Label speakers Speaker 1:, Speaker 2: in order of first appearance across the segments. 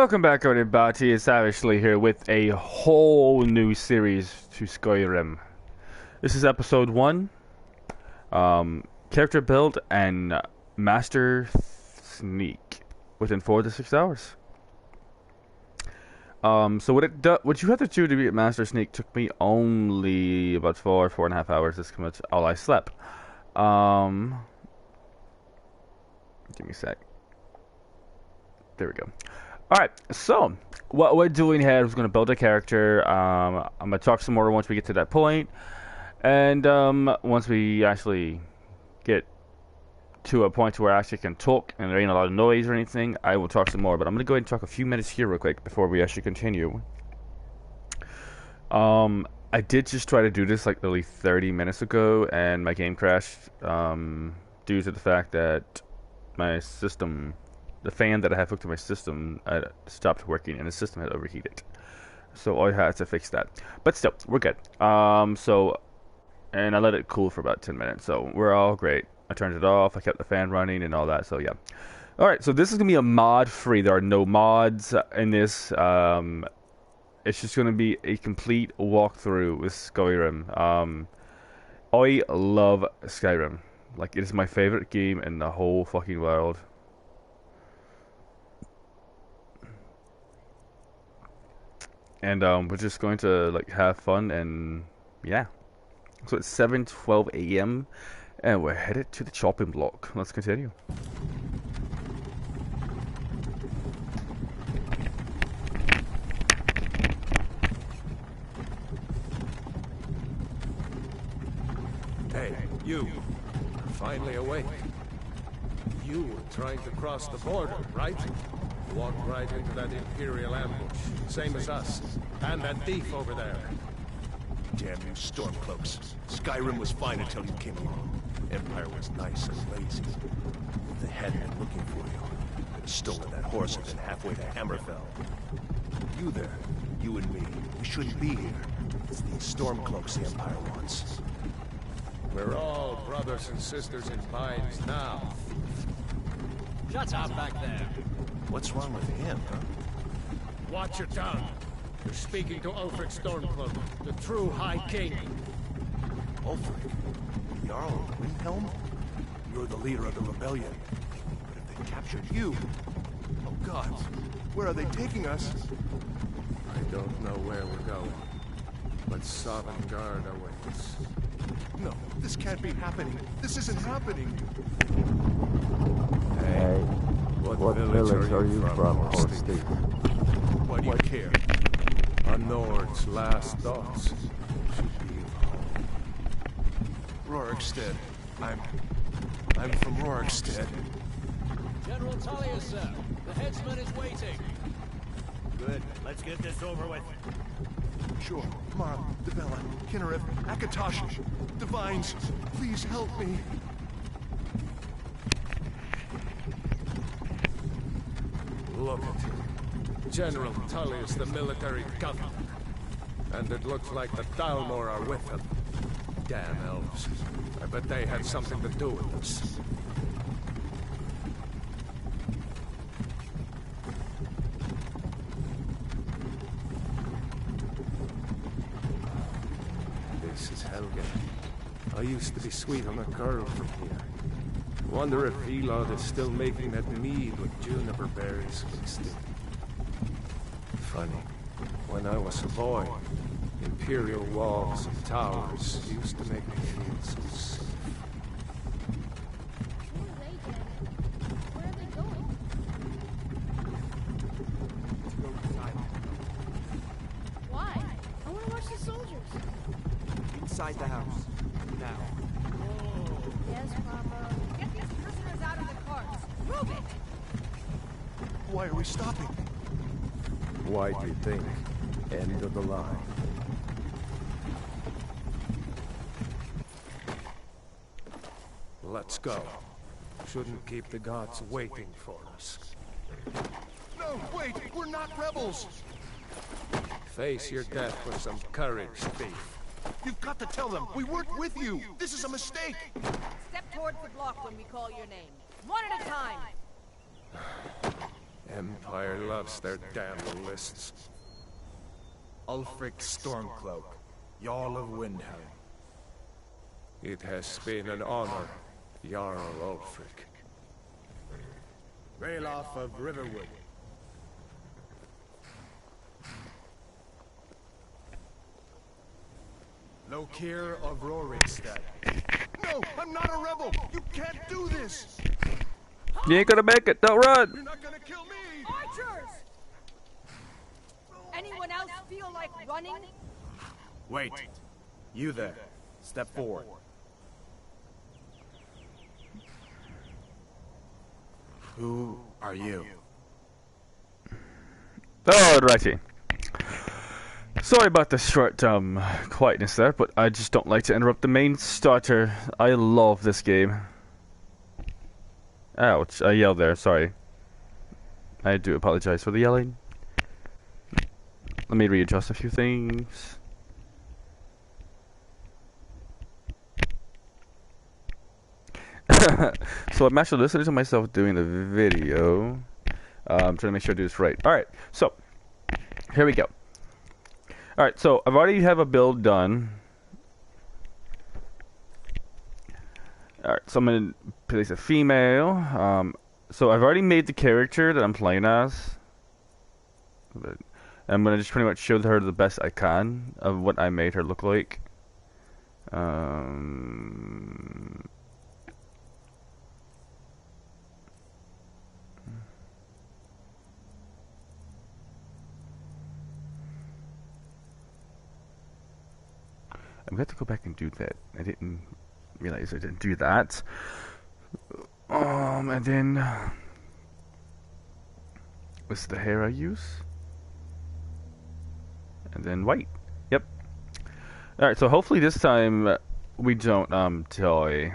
Speaker 1: Welcome back, everybody. It's Savagely here with a whole new series to Skyrim. This is episode 1, character build and master sneak within 4 to 6 hours. So what you have to do to be a master sneak took me only about 4.5 hours. That's how much all I slept. Give me a sec. There we go. Alright, so what we're doing here is going to build a character. I'm going to talk some more once we get to that point. And once we actually get to a point where I actually can talk and there ain't a lot of noise or anything, I will talk some more. But I'm going to go ahead and talk a few minutes here real quick before we actually continue. I did just try to do this like literally 30 minutes ago, and my game crashed due to the fact that my system... the fan that I have hooked to my system stopped working, and the system had overheated. So I had to fix that. But still, we're good. And I let it cool for about 10 minutes, so we're all great. I turned it off, I kept the fan running and all that, so yeah. Alright, so this is going to be a mod-free. There are no mods in this. It's just going to be a complete walkthrough with Skyrim. I love Skyrim. Like, it is my favorite game in the whole fucking world. And we're just going to like have fun, and yeah. So it's 7:12 a.m. and we're headed to the chopping block. Let's continue.
Speaker 2: Hey, you. You're finally awake. You were trying to cross the border, right? Walked right into that Imperial ambush, same as us. And that thief over there.
Speaker 3: Damn you Stormcloaks. Skyrim was fine until you came along. Empire was nice and lazy. If they hadn't been looking for you, they'd have stolen that horse and been halfway to Hammerfell. You there, you and me, we shouldn't be here. It's these Stormcloaks the Empire wants.
Speaker 2: We're all brothers and sisters in binds now.
Speaker 4: Shut up back there.
Speaker 3: What's wrong with him, huh?
Speaker 2: Watch your tongue. You're speaking to Ulfric Stormcloak, the true High King.
Speaker 3: Ulfric? Jarl of Windhelm? You're the leader of the rebellion. But if they captured you... Oh God, where are they taking us?
Speaker 2: I don't know where we're going, but Sovngarde awaits.
Speaker 3: No, this can't be happening. This isn't happening.
Speaker 2: Hey, what village are you from, Horse Thief?
Speaker 3: Why do you care?
Speaker 2: A Nord's last thoughts should be of home.
Speaker 3: Rorikstead. I'm from Rorikstead.
Speaker 4: General Tullius, sir. The headsman is waiting.
Speaker 5: Good. Let's get this over with.
Speaker 3: Sure. Mara, Debella, Kinnereth, Akatosh, Divines, please help me.
Speaker 2: Look at him. General Tullius, the military governor. And it looks like the Dalmor are with him. Damn elves. I bet they had something to do with this. This is Helgen. I used to be sweet on a girl from here. Wonder if Elod is still making that mead with juniper berries mixed in. Funny. When I was a boy, Imperial walls and towers used to make me feel so safe.
Speaker 6: Where are they going? Why? I want to watch the soldiers.
Speaker 5: Inside the house. Now.
Speaker 6: Yes, Papa.
Speaker 7: Get these prisoners out of the carts. Move it!
Speaker 3: Why are we stopping?
Speaker 2: Why do you think? End of the line. Let's go. Shouldn't keep the gods waiting for us.
Speaker 3: No, wait! We're not rebels!
Speaker 2: Face your death with some courage, thief.
Speaker 3: You've got to tell them! We weren't with you! This is a mistake!
Speaker 7: Step towards the block when we call your name. One at a time.
Speaker 2: Empire loves their damn lists.
Speaker 8: Ulfric Stormcloak, Jarl of Windhelm.
Speaker 2: It has been an honor, Jarl Ulfric.
Speaker 8: Ralof of Riverwood. Lokir of Rorikstead.
Speaker 3: No, I'm not a rebel! You can't do this!
Speaker 1: You ain't gonna make it. Don't run.
Speaker 3: You're not gonna kill me!
Speaker 7: Archers! Anyone else feel like running?
Speaker 8: Wait. You there. Step forward. Who are you?
Speaker 1: Alrighty. Sorry about the short quietness there, but I just don't like to interrupt the main starter. I love this game. Ouch, I yelled there, sorry. I do apologize for the yelling. Let me readjust a few things. So I'm actually listening to myself doing the video. I'm trying to make sure I do this right. Alright, so here we go. Alright, so I've already have a build done. Alright, so I'm going to place a female. So I've already made the character that I'm playing as. But I'm going to just pretty much show her the best I can of what I made her look like. I'm going to go back and do that. I didn't realize I didn't do that. And then what's the hair I use? And then white. Yep. Alright, so hopefully this time we don't die.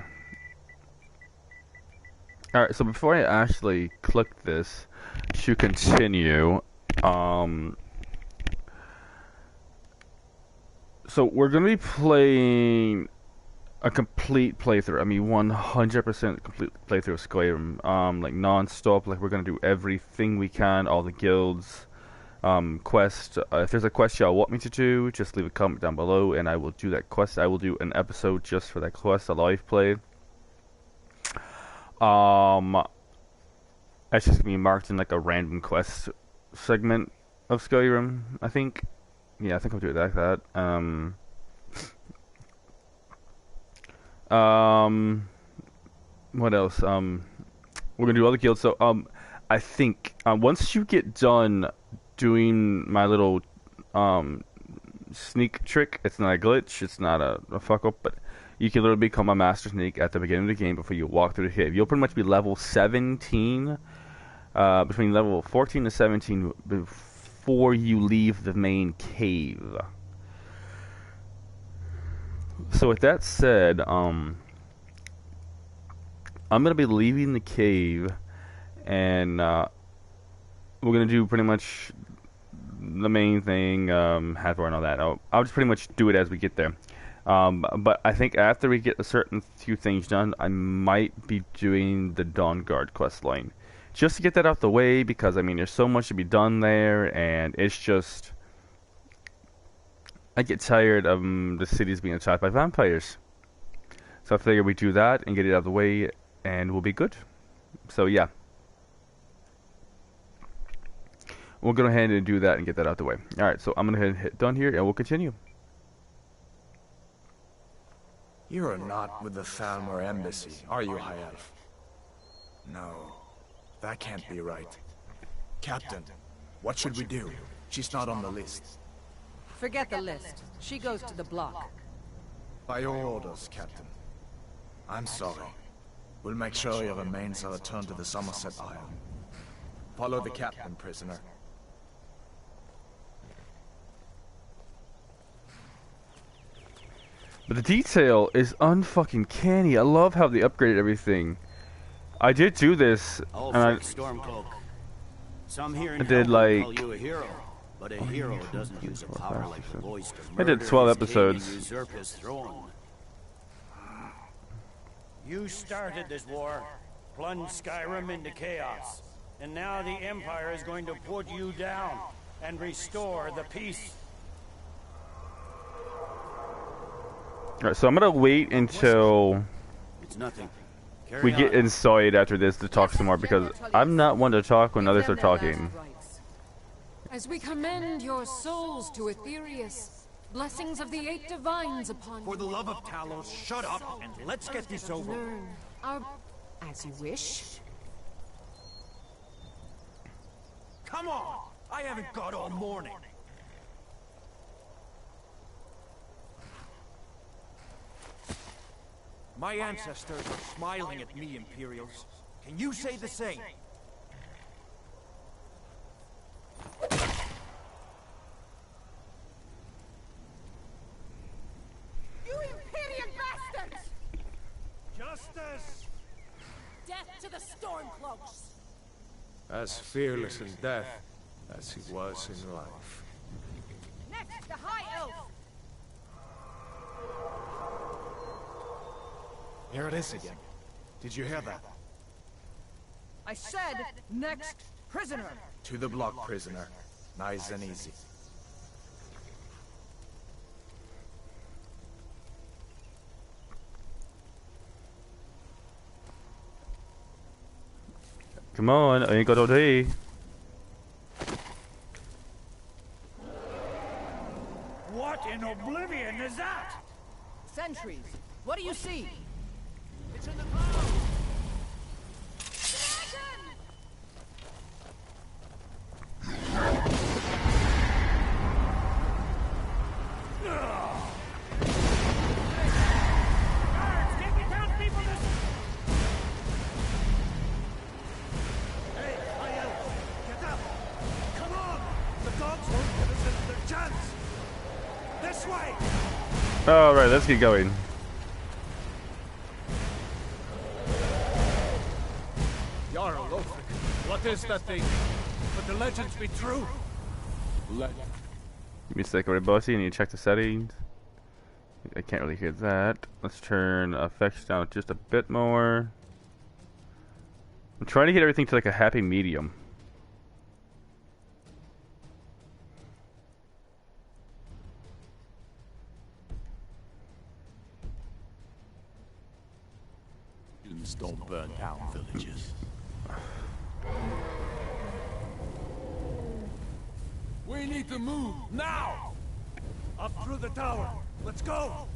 Speaker 1: Alright, so before I actually click this to continue, so we're going to be playing a complete playthrough. I mean, 100% complete playthrough of Skyrim. Like non-stop. Like we're going to do everything we can, all the guilds, quest. If there's a quest y'all want me to do, just leave a comment down below, and I will do that quest. I will do an episode just for that quest, a live play. That's just going to be marked in like a random quest segment of Skyrim, I think. Yeah, I think I'll do it like that. What else? We're gonna do all the guilds. So, I think once you get done doing my little sneak trick, it's not a glitch, it's not a fuck up, but you can literally become a master sneak at the beginning of the game before you walk through the cave. You'll pretty much be level 17, between level 14 to 17 before you leave the main cave. So with that said, I'm gonna be leaving the cave, and we're gonna do pretty much the main thing, half hour and all that. I'll just pretty much do it as we get there. But I think after we get a certain few things done, I might be doing the Dawn Guard quest line. Just to get that out the way, because I mean there's so much to be done there, and it's just I get tired of the cities being attacked by vampires. So I figure we do that and get it out of the way, and we'll be good. So yeah, we'll go ahead and do that and get that out of the way. Alright, so I'm gonna hit done here, and we'll continue.
Speaker 8: You are not with the Thalmor embassy, are you, High Elf? No. That can't be right. Captain, what should we do? She's not on the list.
Speaker 9: Forget the list. She goes to the block.
Speaker 8: By your orders, Captain. I'm sorry. We'll make sure your remains are returned to the Somerset Isle. Follow the captain, prisoner.
Speaker 1: But the detail is unfucking canny. I love how they upgraded everything. I did do this, and I
Speaker 5: Stormcloak. Some here in
Speaker 1: I did,
Speaker 5: Hell
Speaker 1: like,
Speaker 5: call you a hero, but a hero doesn't use a power like the voice to
Speaker 1: I did
Speaker 5: murder
Speaker 1: 12
Speaker 5: his king
Speaker 1: episodes.
Speaker 5: and usurp his throne. You started this war, plunged Skyrim into chaos.
Speaker 10: And now the Empire is going to put you down and restore the peace.
Speaker 1: Alright, so I'm gonna wait until
Speaker 5: It's nothing.
Speaker 1: we get inside after this to talk some more, because I'm not one to talk when others are talking.
Speaker 11: As we commend your souls to Aetherius, blessings of the 8 divines upon you.
Speaker 3: For the love of Talos, shut up and let's get this over.
Speaker 11: Learn our... As you wish.
Speaker 3: Come on! I haven't got all morning. My ancestors are smiling at me, Imperials. Can you say the same?
Speaker 7: You Imperial bastards!
Speaker 3: Justice!
Speaker 7: Death to the Stormcloaks!
Speaker 2: As fearless in death as he was in life.
Speaker 7: Next, the High Elf!
Speaker 8: Here it is again. Did you hear that?
Speaker 9: I said, next prisoner.
Speaker 8: To the block, prisoner. Nice and easy.
Speaker 1: Come on, I ain't got all day.
Speaker 10: What in oblivion is that?
Speaker 9: Sentries, what do you see?
Speaker 10: It's in the clouds.
Speaker 1: Alright, let's get going.
Speaker 2: Jarl Lothric, what is that thing? Could the legends be true?
Speaker 1: Give me a second, right, bossy. I need to check the settings. I can't really hear that. Let's turn effects down just a bit more. I'm trying to get everything to like a happy medium.
Speaker 3: Don't burn down villages.
Speaker 2: We need to move now! Up through the tower. Let's go!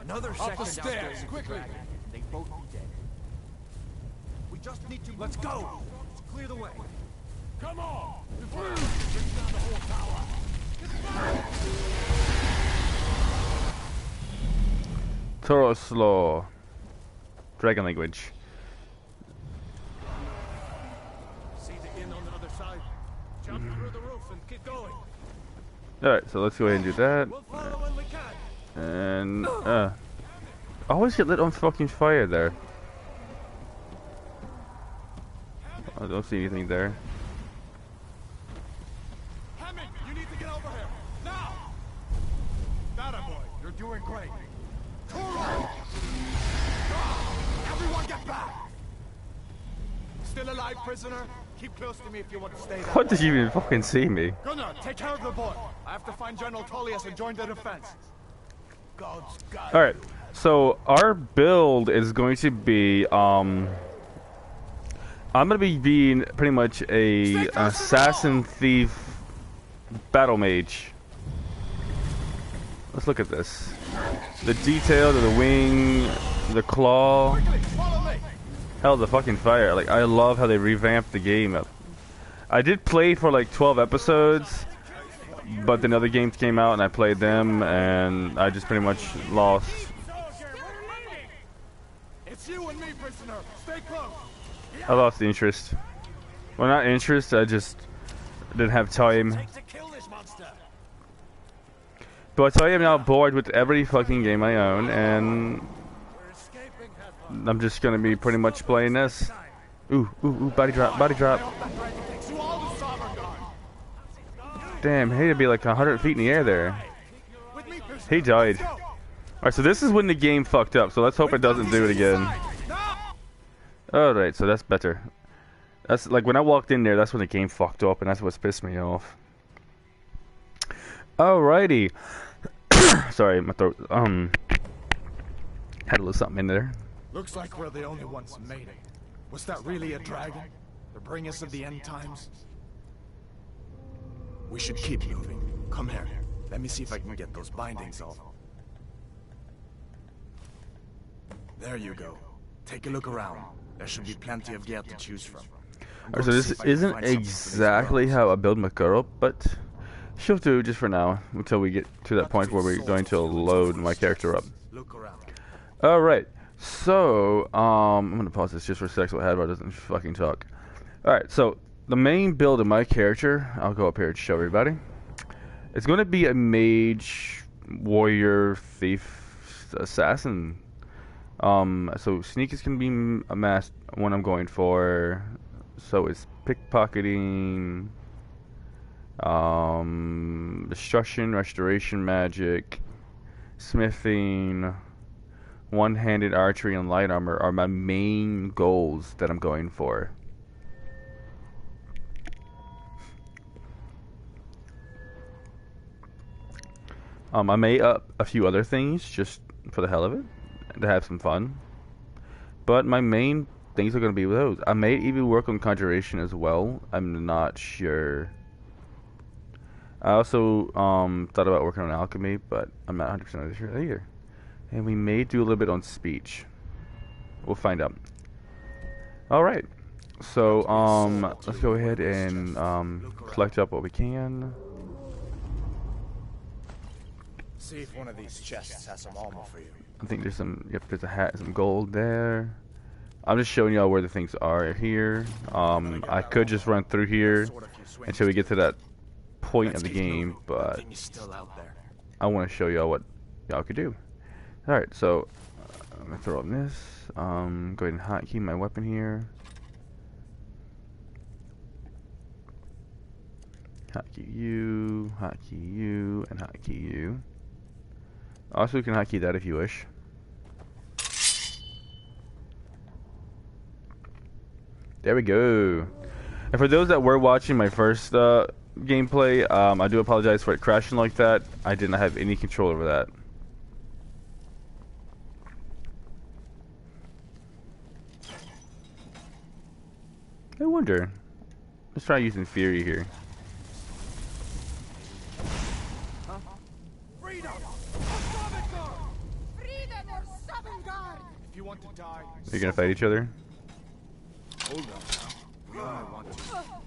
Speaker 3: Another
Speaker 2: Up
Speaker 3: second
Speaker 2: the stairs, quickly!
Speaker 3: They both be dead. We just need to
Speaker 2: Let's go!
Speaker 3: Let's clear the way.
Speaker 2: Come on! Before it brings down the whole tower!
Speaker 1: Tauros Law. Dragon language.
Speaker 2: See the inn on the other side. Jump through the roof and keep going.
Speaker 1: Alright, so let's go ahead and do that.
Speaker 2: We'll follow when we can.
Speaker 1: And, I always get lit on fucking fire there. I don't see anything there.
Speaker 2: Hammond, you need to get over here. Now! That boy, you're doing great. Toro! Everyone get back! Still alive, prisoner? Keep close to me if you want to stay there.
Speaker 1: What did you even fucking see me?
Speaker 2: Gunnar, take care of the boy. I have to find General Tullius and join the defense.
Speaker 1: Alright, so our build is going to be, I'm gonna be being pretty much an assassin thief battle mage. Let's look at this. The detail to the wing, the claw. Hell, the fucking fire. Like, I love how they revamped the game. I did play for like 12 episodes, but then other games came out and I played them, and I just pretty much lost.
Speaker 2: It's you and me, prisoner. Stay close.
Speaker 1: I lost the interest. Well, not interest, I just didn't have time. But I tell you, I'm now bored with every fucking game I own, and I'm just gonna be pretty much playing this. Ooh, ooh, ooh, body drop, body drop. Damn, he had to be like 100 feet in the air there. He died. Alright, so this is when the game fucked up, so let's hope it doesn't do it again. Alright, so that's better. That's like when I walked in there, that's when the game fucked up, and that's what's pissed me off. Alrighty. Sorry, my throat, had a little something in there.
Speaker 8: Looks like we're the only ones made it. Was that really a dragon? To bring us of the end times? We should keep moving. Come here. Let me see if I can get those bindings off. There you go. Take a look around. There should be plenty of gear to choose from.
Speaker 1: Alright, so this isn't exactly how I build my girl, but she'll do just for now until we get to that point where we're going to load my character up. Alright, so I'm gonna pause this just for a sec so Hadbar doesn't fucking talk. Alright, so the main build of my character, I'll go up here and show everybody. It's gonna be a warrior, thief, assassin. So sneak is gonna be a mass one I'm going for. So it's pickpocketing, destruction, restoration magic, smithing, one-handed archery, and light armor are my main goals that I'm going for. I may up a few other things just for the hell of it, to have some fun. But my main things are going to be those. I may even work on conjuration as well. I'm not sure. I also thought about working on alchemy, but I'm not 100% sure either. And we may do a little bit on speech. We'll find out. Alright. So, let's go ahead and collect up what we can.
Speaker 8: See if one of these chests has some armor for you.
Speaker 1: I think there's some, yep, there's a hat, some gold there. I'm just showing y'all where the things are here. I could just run through here until we get to that point of the game, but I want to show y'all what y'all could do. Alright, so I'm going to throw on this. Go ahead and hotkey my weapon here. Hotkey you, and hotkey you. Also, you can hotkey that if you wish. There we go. And for those that were watching my first gameplay, I do apologize for it crashing like that. I did not have any control over that. I wonder. Let's try using Fury here. You're gonna fight each other?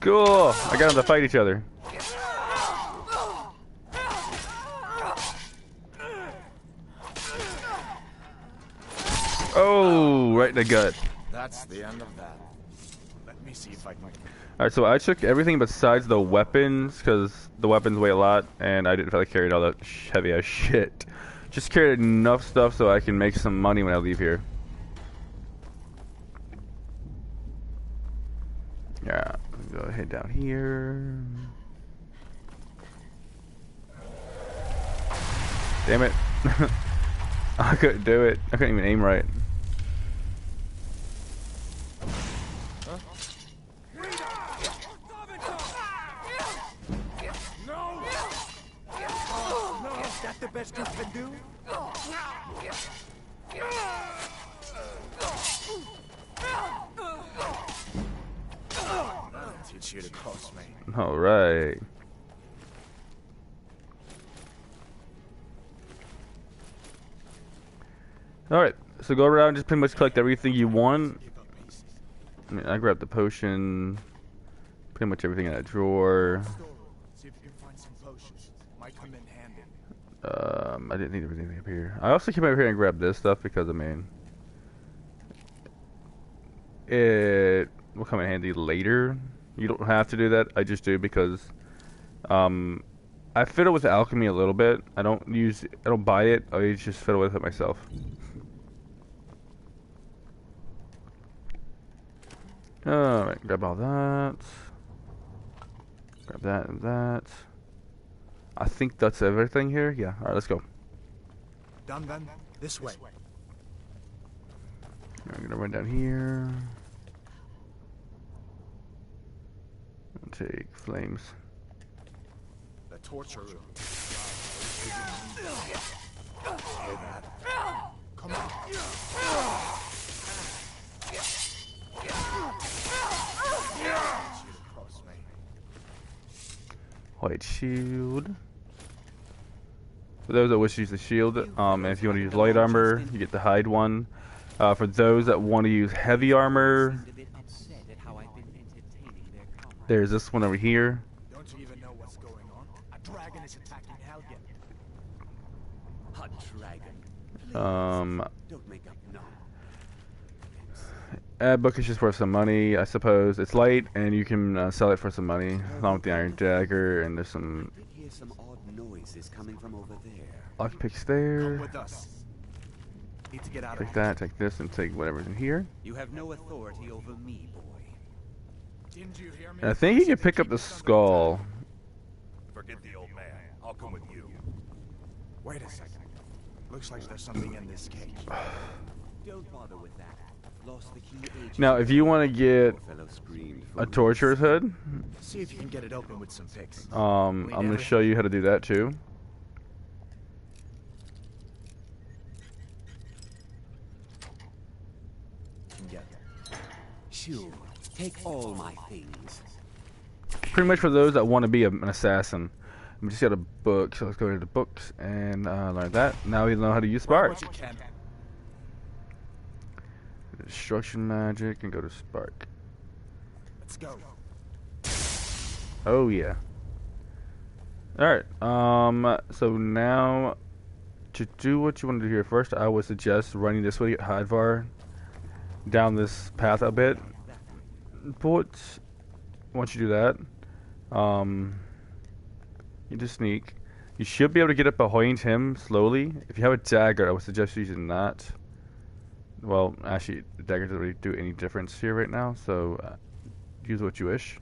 Speaker 1: Cool! I got them to fight each other. Oh, right in the gut.
Speaker 8: That's the end of that. Let me see if I can.
Speaker 1: Alright, so I took everything besides the weapons, because the weapons weigh a lot, and I didn't feel like carrying all that heavy ass shit. Just carried enough stuff so I can make some money when I leave here. Yeah, go ahead down here. Damn it. I couldn't do it. I couldn't even aim right.
Speaker 8: Is that the best you can do? Teach you to cross me.
Speaker 1: All right. All right. So go around and just pretty much collect everything you want. I mean, I grabbed the potion. Pretty much everything in that drawer.
Speaker 8: See if you can find some potions. Might come in handy.
Speaker 1: I didn't need everything up here. I also came over here and grabbed this stuff because, I mean, it will come in handy later. You don't have to do that. I just do because I fiddle with alchemy a little bit. I don't buy it. I just fiddle with it myself. Alright, grab all that. Grab that and that. I think that's everything here. Yeah. Alright, let's go.
Speaker 8: Done then. This way.
Speaker 1: I'm gonna run down here. Take flames.
Speaker 8: The torture room. Hear that? Come on.
Speaker 1: White shield. For those that wish to use the shield, and if you want to use light armor, you get the hide one. For those that want to use heavy armor, there's this one over here.
Speaker 8: Don't you even know what's going on? A dragon is attacking Helgen.
Speaker 5: A dragon. Don't make up no.
Speaker 1: Book is just worth some money, I suppose. It's light, and you can sell it for some money, along with the iron dagger, and there's some
Speaker 5: Hear some odd noises coming from over there.
Speaker 1: lockpicks there.
Speaker 8: Come with us. Need to get out of
Speaker 1: Take that, take this, and take whatever's in here.
Speaker 5: You have no authority over me, boy.
Speaker 8: Didn't you hear me?
Speaker 1: And I think you can pick up the skull.
Speaker 3: Forget the old man. I'll come with you.
Speaker 8: Wait a second. Looks like there's something in this cage.
Speaker 5: Don't bother with that. Lost the key agent.
Speaker 1: Now, if you want to get
Speaker 5: Poor fellow screamed
Speaker 1: a
Speaker 5: for
Speaker 1: torturer's hood,
Speaker 8: See if you can get it open with some picks.
Speaker 1: I'm going to show you how to do that too.
Speaker 5: Sure. Take all my things.
Speaker 1: Pretty much for those that want to be an assassin. We just got a book, so let's go to the books and learn that. Now we know how to use Spark.
Speaker 8: What you can.
Speaker 1: Destruction magic and go to Spark.
Speaker 8: Let's go.
Speaker 1: Oh yeah. Alright, so now to do what you want to do here first, I would suggest running this way, Hadvar, down this path a bit. But once you do that, you just sneak. You should be able to get up behind him slowly. If you have a dagger, I would suggest using that. Well, actually, the dagger doesn't really do any difference here right now, so use what you wish.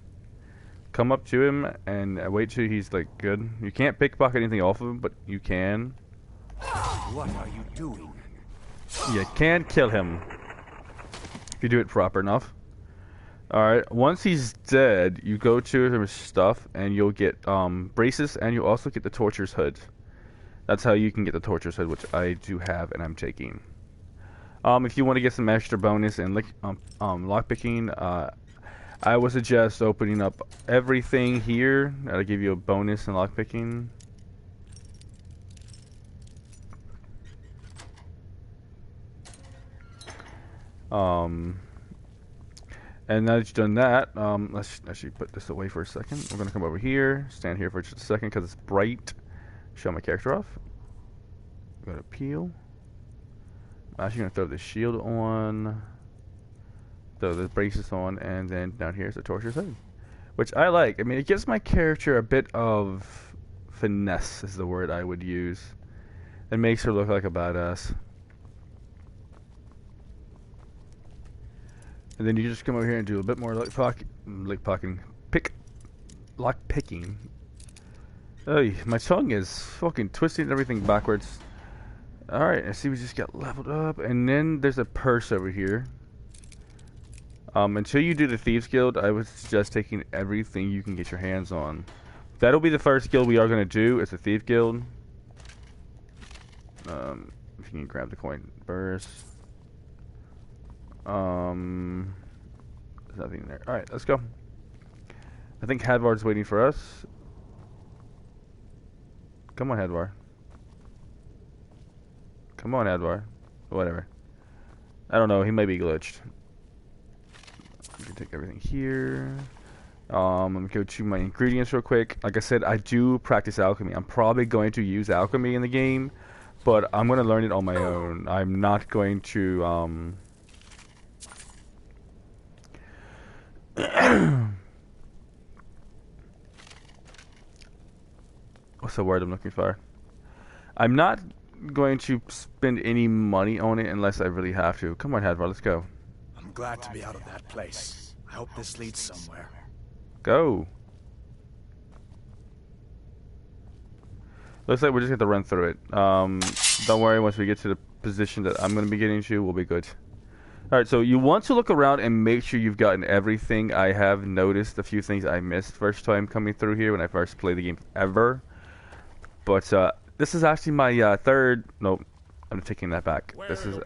Speaker 1: Come up to him and wait till he's like good. You can't pickpocket anything off of him, but you can.
Speaker 5: What are you doing?
Speaker 1: You can kill him if you do it proper enough. Alright, once he's dead, you go to his stuff and you'll get braces, and you'll also get the torturer's hood. That's how you can get the torturer's hood, which I do have and I'm taking. If you want to get some extra bonus and lockpicking, I would suggest opening up everything here. That'll give you a bonus in lockpicking. And now that you've done that, let's actually put this away for a second. We're going to come over here, stand here for just a second because it's bright. Show my character off. Go to peel. I'm actually going to throw the shield on, throw the braces on, and then down here is the torturer's hood, which I like. I mean, it gives my character a bit of finesse, is the word I would use. It makes her look like a badass. And then you just come over here and do a bit more lock picking. Oh, my tongue is fucking twisting everything backwards. Alright, I see we just got leveled up. And then there's a purse over here. Until you do the Thieves Guild, I would suggest taking everything you can get your hands on. That'll be the first guild we are going to do. It's a Thief Guild. If you can grab the coin burst. There's nothing there. Alright, let's go. I think Hadvar's waiting for us. Come on, Hadvar. Come on, Hadvar. Whatever. I don't know, he might be glitched. You can take everything here. I'm gonna go to my ingredients real quick. Like I said, I do practice alchemy. I'm probably going to use alchemy in the game, but I'm gonna learn it on my own. I'm not going to what's the word I'm looking for? I'm not going to spend any money on it unless I really have to. Come on, Hadvar, let's go.
Speaker 8: I'm glad to be out of that place. I hope this leads somewhere.
Speaker 1: Go. Looks like we're just going to run through it. Don't worry, once we get to the position that I'm going to be getting to, we'll be good. Alright, so you want to look around and make sure you've gotten everything. I have noticed a few things I missed first time coming through here when I first played the game ever. But this is actually my third... Nope, I'm taking that back. This is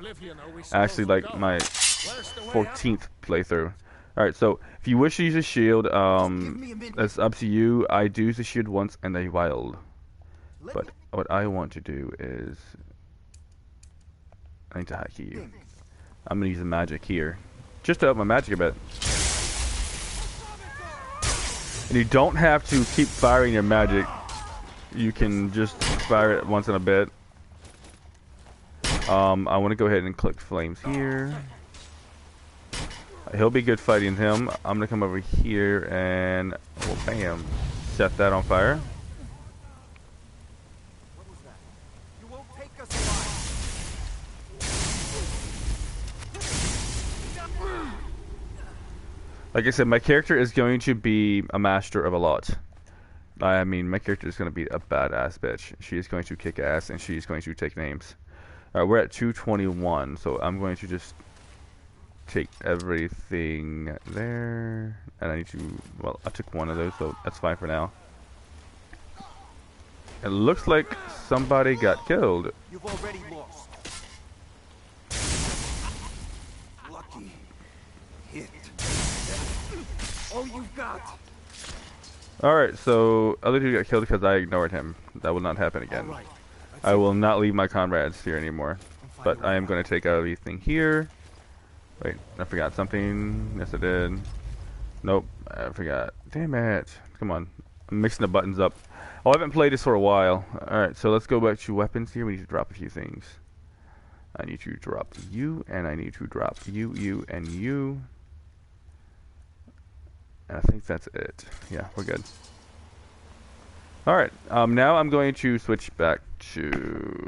Speaker 1: actually like my 14th playthrough. Alright, so if you wish to use a shield, that's up to you. I do use a shield once in a while. But what I want to do is... I need to hack you. I'm gonna use the magic here, just to up my magic a bit. And you don't have to keep firing your magic. You can just fire it once in a bit. I want to go ahead and click flames here. He'll be good fighting him. I'm gonna come over here and, well, bam, set that on fire. Like I said, my character is going to be a master of a lot. I mean, my character is going to be a badass bitch. She is going to kick ass, and she's going to take names. Alright, we're at 221, so I'm going to just take everything there. And I need to, well, I took one of those, so that's fine for now. It looks like somebody got killed.
Speaker 5: You've already lost. Lucky hit. All you've got.
Speaker 1: Alright, so other dude got killed because I ignored him. That will not happen again.
Speaker 5: Right.
Speaker 1: I will not leave my comrades here anymore. But I am going to take out everything here. Wait, I forgot something. Yes, I did. Nope, I forgot. Damn it. Come on. I'm mixing the buttons up. Oh, I haven't played this for a while. Alright, so let's go back to weapons here. We need to drop a few things. I need to drop you, and I need to drop you, and you. And I think that's it. Yeah, we're good. Alright, now I'm going to switch back to...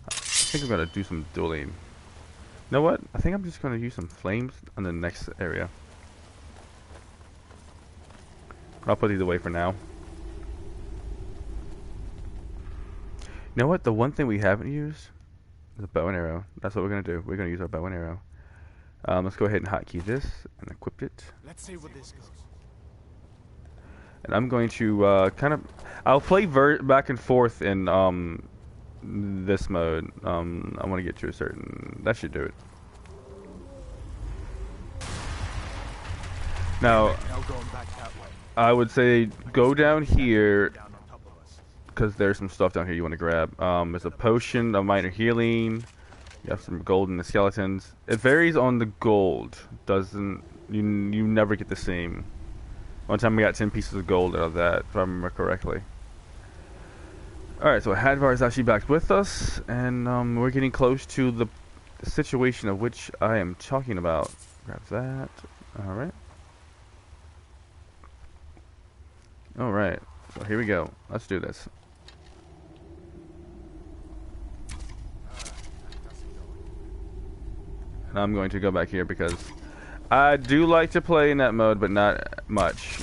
Speaker 1: I think I'm going to do some dueling. You know what? I think I'm just going to use some flames on the next area. I'll put these away for now. You know what? The one thing we haven't used is a bow and arrow. That's what we're going to do. We're going to use our bow and arrow. Let's go ahead and hotkey this and equip it.
Speaker 8: Let's see where this goes.
Speaker 1: And I'm going to kind of... I'll play back and forth in this mode. I want to get to a certain... That should do it. Now, I would say go down here because there's some stuff down here you want to grab. There's a potion of minor healing. You have some gold in the skeletons. It varies on the gold. Doesn't you never get the same. One time we got 10 pieces of gold out of that, if I remember correctly. Alright, so Hadvar is actually back with us, and we're getting close to the situation of which I am talking about. Grab that. Alright. Alright, so here we go. Let's do this. And I'm going to go back here because I do like to play in that mode, but not much.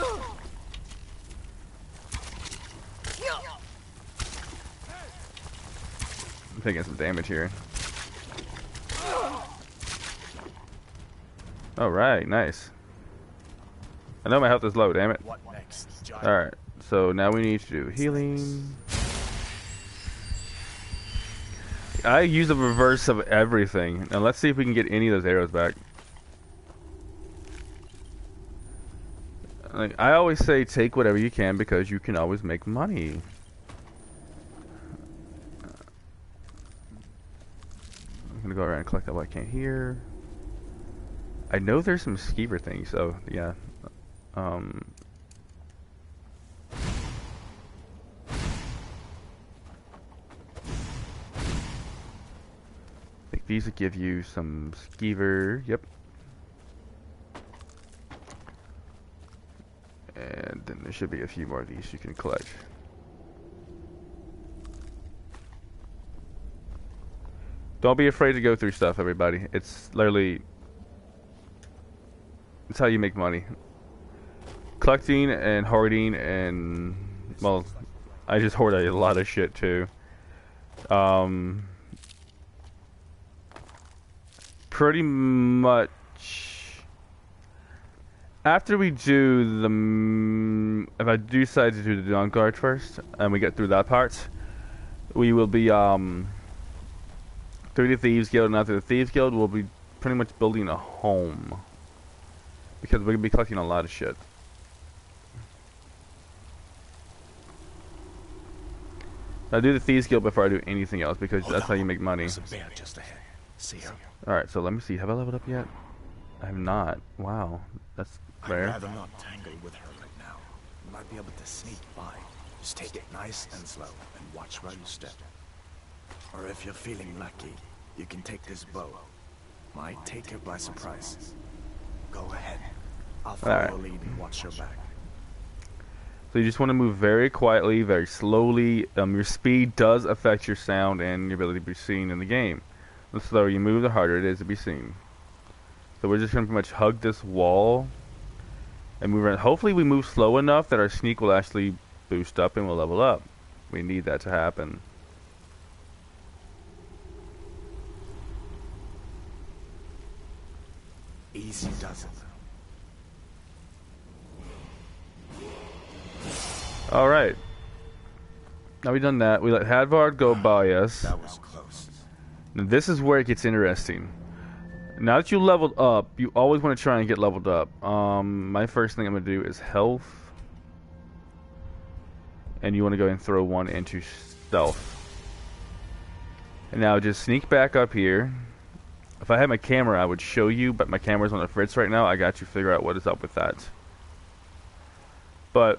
Speaker 1: I'm taking some damage here. Alright, nice. I know my health is low, damn it.
Speaker 8: What next, giant?
Speaker 1: Alright, so now we need to do healing. I use the reverse of everything. Now let's see if we can get any of those arrows back. Like, I always say take whatever you can because you can always make money. I'm gonna go around and collect all I can here. I know there's some skeever things, so yeah. I think these will give you some skeever. Yep. And then there should be a few more of these you can collect. Don't be afraid to go through stuff, everybody. It's literally... It's how you make money. Collecting and hoarding and... Well, I just hoard a lot of shit too. pretty much after we do the if I decide to do the Dawn Guard first and we get through that part, we will be through the Thieves Guild, and after the Thieves Guild we'll be pretty much building a home because we're gonna be collecting a lot of shit. I do the Thieves Guild before I do anything else because that's how you make money.
Speaker 3: There's a bear just ahead. See her?
Speaker 1: Alright, so let me see. Have I leveled up yet? I have not. Wow. That's rare.
Speaker 8: I'd rather not tangle with her right now. You might be able to sneak by. Just take it nice and slow and watch where you step. Or if you're feeling lucky, you can take this bow. Might take her by surprise. Go ahead. I'll follow your lead and watch your back.
Speaker 1: So you just want to move very quietly, very slowly. Your speed does affect your sound and your ability to be seen in the game. The slower you move, the harder it is to be seen. So we're just going to pretty much hug this wall and move around. Hopefully we move slow enough that our sneak will actually boost up and we'll level up. We need that to happen.
Speaker 8: Easy does it.
Speaker 1: Alright. Now we've done that. We let Hadvard go by us.
Speaker 8: That was close.
Speaker 1: Now this is where it gets interesting. Now that you leveled up, you always want to try and get leveled up. My first thing I'm going to do is health. And you want to go and throw one into stealth. And now just sneak back up here. If I had my camera, I would show you, but my camera's on the fritz right now. I got you figure out what is up with that. But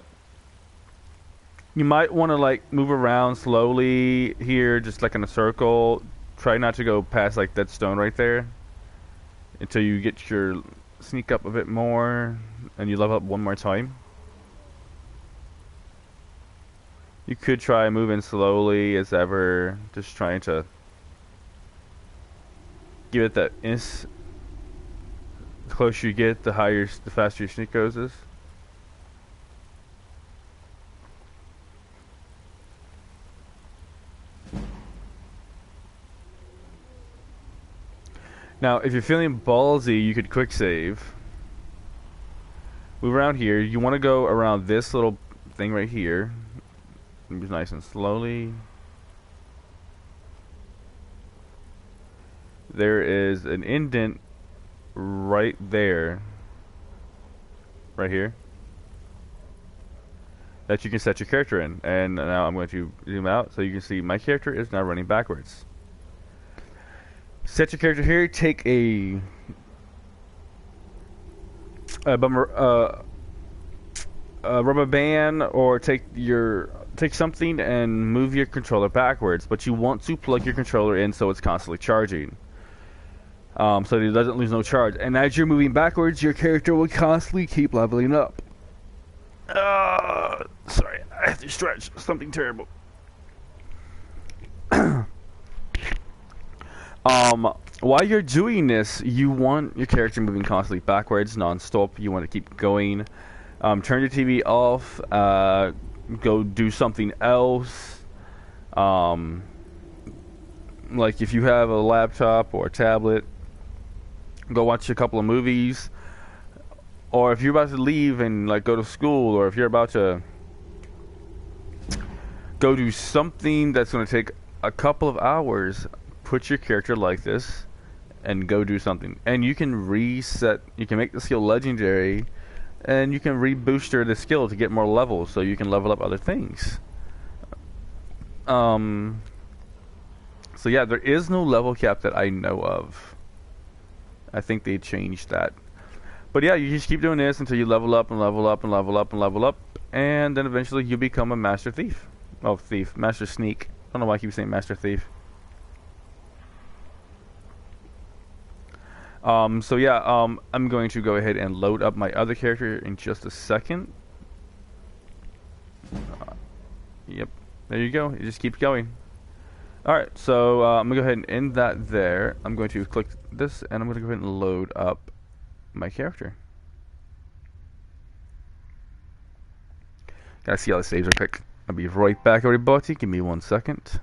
Speaker 1: you might want to like move around slowly here, just like in a circle. Try not to go past like that stone right there until you get your sneak up a bit more and you level up one more time. You could try moving slowly as ever, just trying to give it that the closer you get, the higher, the faster your sneak goes is. Now, if you're feeling ballsy, you could quick save. Move around here. You want to go around this little thing right here. Move nice and slowly. There is an indent right there. Right here. That you can set your character in. And now I'm going to zoom out so you can see my character is now running backwards. Set your character here. Take a rubber band, or take something and move your controller backwards. But you want to plug your controller in so it's constantly charging, so that it doesn't lose no charge. And as you're moving backwards, your character will constantly keep leveling up. Sorry, I have to stretch. Something terrible. While you're doing this, you want your character moving constantly backwards, non-stop. You want to keep going. Turn your TV off. Go do something else. Like if you have a laptop or a tablet, go watch a couple of movies. Or if you're about to leave and like go to school, or if you're about to go do something that's going to take a couple of hours, put your character like this and go do something. And you can reset, you can make the skill legendary, and you can rebooster the skill to get more levels so you can level up other things. So yeah, there is no level cap that I know of. I think they changed that. But yeah, you just keep doing this until you level up and level up and level up and level up, and then eventually you become a master thief. Oh, master sneak. I don't know why I keep saying master thief. So yeah, I'm going to go ahead and load up my other character in just a second. Yep, there you go. It just keeps going. Alright, so I'm going to go ahead and end that there. I'm going to click this, and I'm going to go ahead and load up my character. Gotta see how the saves are quick. I'll be right back, everybody. Give me 1 second.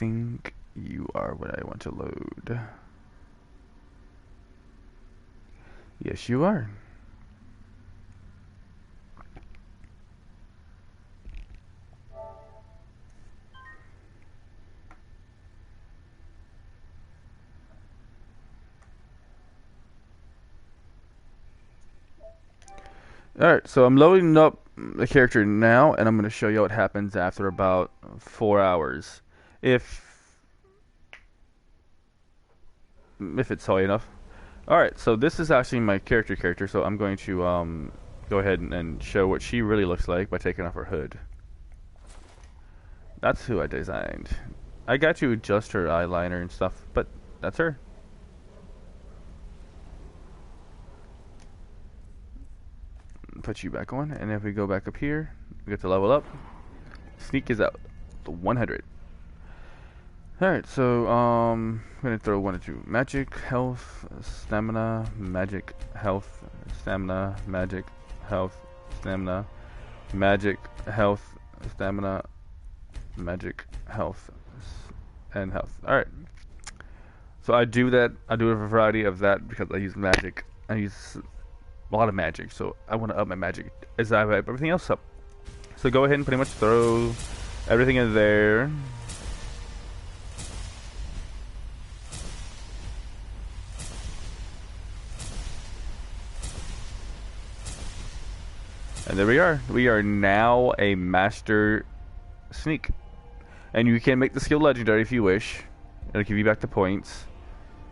Speaker 1: think you are what I want to load. Yes, you are. Alright, so I'm loading up the character now, and I'm going to show you what happens after about 4 hours. If it's high enough. Alright, so this is actually my character, so I'm going to go ahead and show what she really looks like by taking off her hood. That's who I designed. I got to adjust her eyeliner and stuff, but that's her. Put you back on, and if we go back up here, we get to level up. Sneak is out to 100. Alright, so I'm gonna throw 1 or 2 magic, health, stamina, magic, health, stamina, magic, health, stamina, magic, health, stamina, magic, health, and health. Alright, so I do a variety of that because I use magic. I use a lot of magic, so I want to up my magic as I have everything else up. So go ahead and pretty much throw everything in there. And there we are. We are now a master sneak. And you can make the skill legendary if you wish. It'll give you back the points.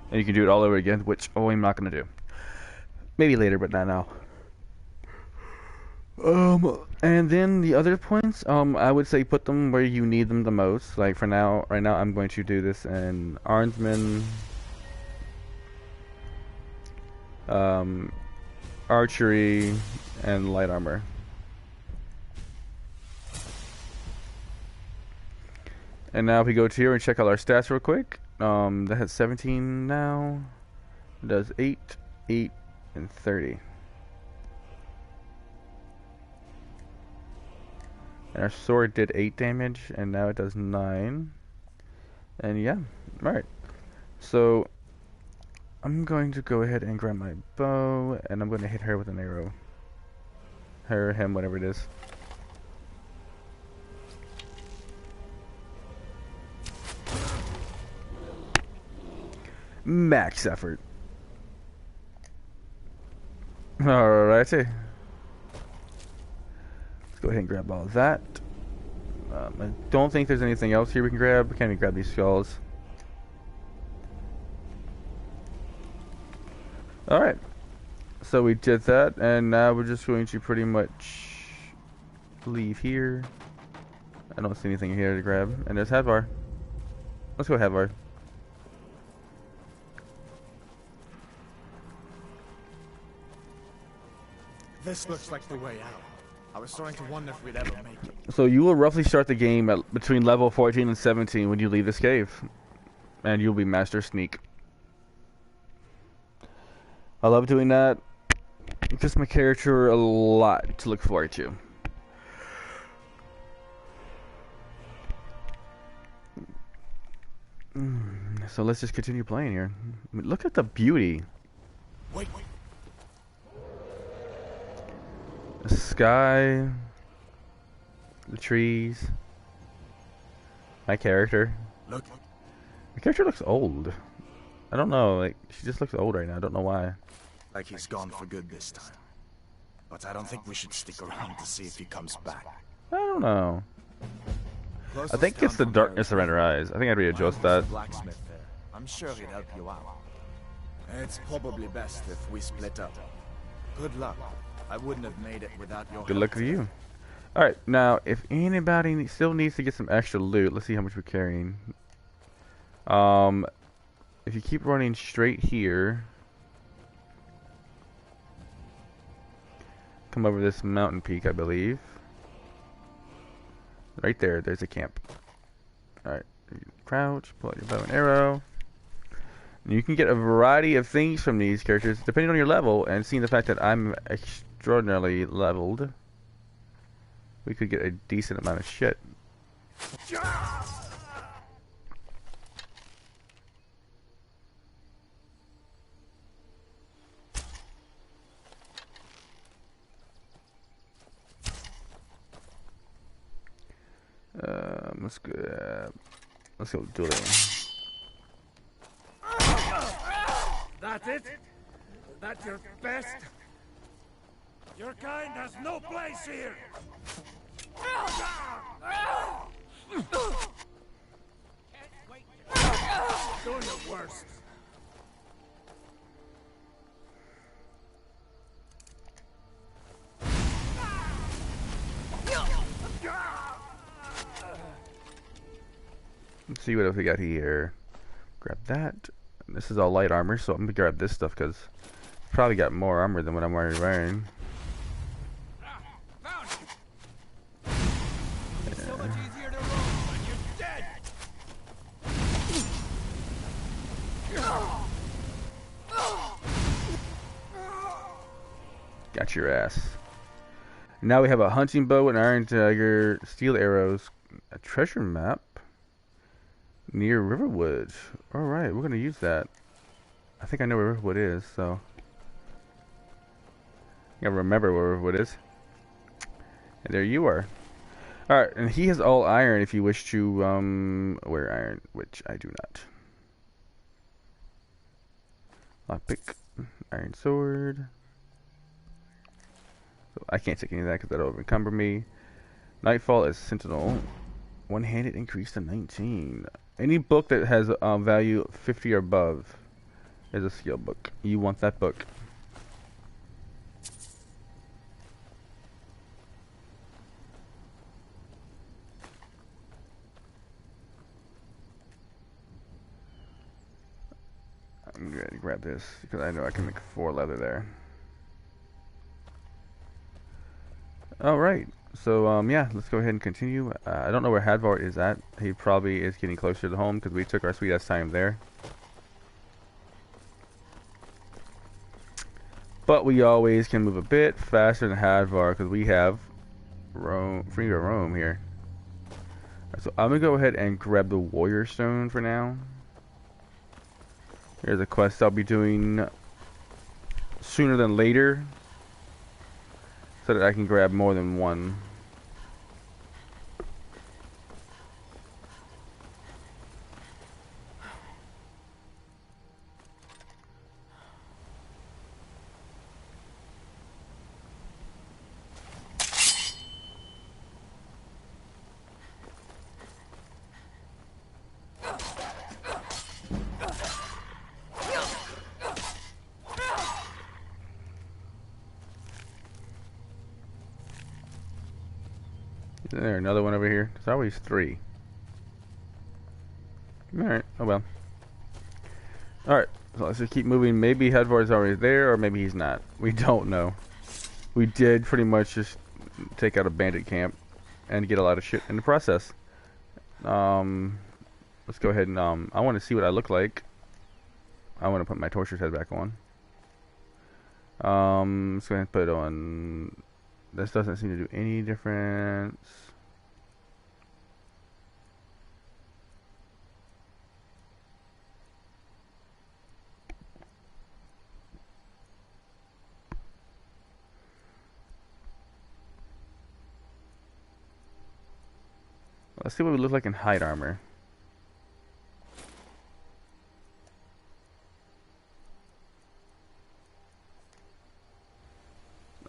Speaker 1: And you can do it all over again, which I'm not going to do. Maybe later, but not now. And then the other points, I would say put them where you need them the most. Like for now, right now, I'm going to do this in Arnsman, archery, and light armor. And now if we go to here and check out our stats real quick, that has 17 now. It does 8, 8, and 30. And our sword did 8 damage, and now it does 9. And yeah, alright. So I'm going to go ahead and grab my bow, and I'm going to hit her with an arrow. Her, him, whatever it is. Max effort. Alrighty. Let's go ahead and grab all of that. I don't think there's anything else here we can grab. We can't even grab these skulls. Alright. So we did that, and now we're just going to pretty much leave here. I don't see anything here to grab. And there's Hadvar. Let's go Hadvar.
Speaker 8: This looks like the way out. I was starting to wonder if we'd ever make it.
Speaker 1: So you will roughly start the game at between level 14 and 17 when you leave this cave. And you'll be Master Sneak. I love doing that. It gives my character a lot to look forward to. So let's just continue playing here. I mean, look at the beauty.
Speaker 8: Wait.
Speaker 1: The sky, the trees, my character.
Speaker 8: Look.
Speaker 1: My character looks old. I don't know, like, she just looks old right now. I don't know why.
Speaker 8: Like he's gone for good this time. But I don't think we should stick around to see if he comes back.
Speaker 1: I don't know. I think it's the darkness around her eyes. I think I'd readjust that.
Speaker 8: Blacksmith there. I'm sure he'd help you out. It's probably best if we split up. Good luck. I wouldn't have made it without your help.
Speaker 1: Good luck to you. Alright, now, if anybody still needs to get some extra loot, let's see how much we're carrying. If you keep running straight here, come over this mountain peak, I believe. Right there, there's a camp. Alright, crouch, pull out your bow and arrow. And you can get a variety of things from these characters, depending on your level, and seeing the fact that I'm extraordinarily leveled, we could get a decent amount of shit. Let's go. Let's go do it.
Speaker 10: That's it? That's your best? Your kind has no place here! Doing the worst.
Speaker 1: Let's see what else we got here. Grab that. This is all light armor, so I'm gonna grab this stuff because probably got more armor than what I'm already wearing.
Speaker 3: It's so much easier to roll when you're dead.
Speaker 1: Got your ass. Now we have a hunting bow, an iron dagger, steel arrows, a treasure map near Riverwood. Alright, we're gonna use that. I think I know where Riverwood is, so I gotta remember where Riverwood is. And there you are. Alright, and he has all iron if you wish to wear iron, which I do not. Lockpick, iron sword. So I can't take any of that because that'll encumber me. Nightfall is Sentinel. One-handed increase to 19. Any book that has value 50 or above is a skill book. You want that book. I'm going to grab this because I know I can make 4 leather there. Alright, so yeah, let's go ahead and continue. I don't know where Hadvar is at. He probably is getting closer to home because we took our sweet ass time there. But we always can move a bit faster than Hadvar because we have free to roam here. Right, so I'm going to go ahead and grab the Warrior Stone for now. Here's a quest I'll be doing sooner than later, so that I can grab more than one. Is there another one over here? There's always 3. Alright, oh well. Alright, so let's just keep moving. Maybe Hadvar's already there, or maybe he's not. We don't know. We did pretty much just take out a bandit camp and get a lot of shit in the process. Let's go ahead and, I want to see what I look like. I want to put my torture's head back on. Let's go ahead and put it on. This doesn't seem to do any difference. Let's see what we look like in hide armor.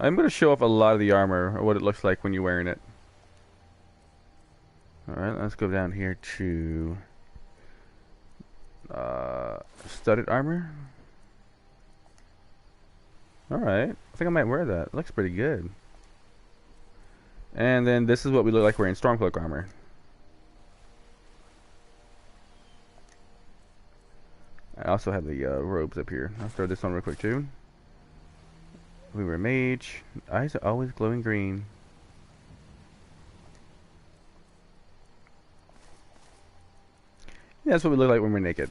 Speaker 1: I'm going to show off a lot of the armor, or what it looks like when you're wearing it. Alright, let's go down here to studded armor. Alright, I think I might wear that. It looks pretty good. And then this is what we look like wearing Stormcloak armor. I also have the robes up here. I'll throw this on real quick too. We were mage. Eyes are always glowing green. Yeah, that's what we look like when we're naked.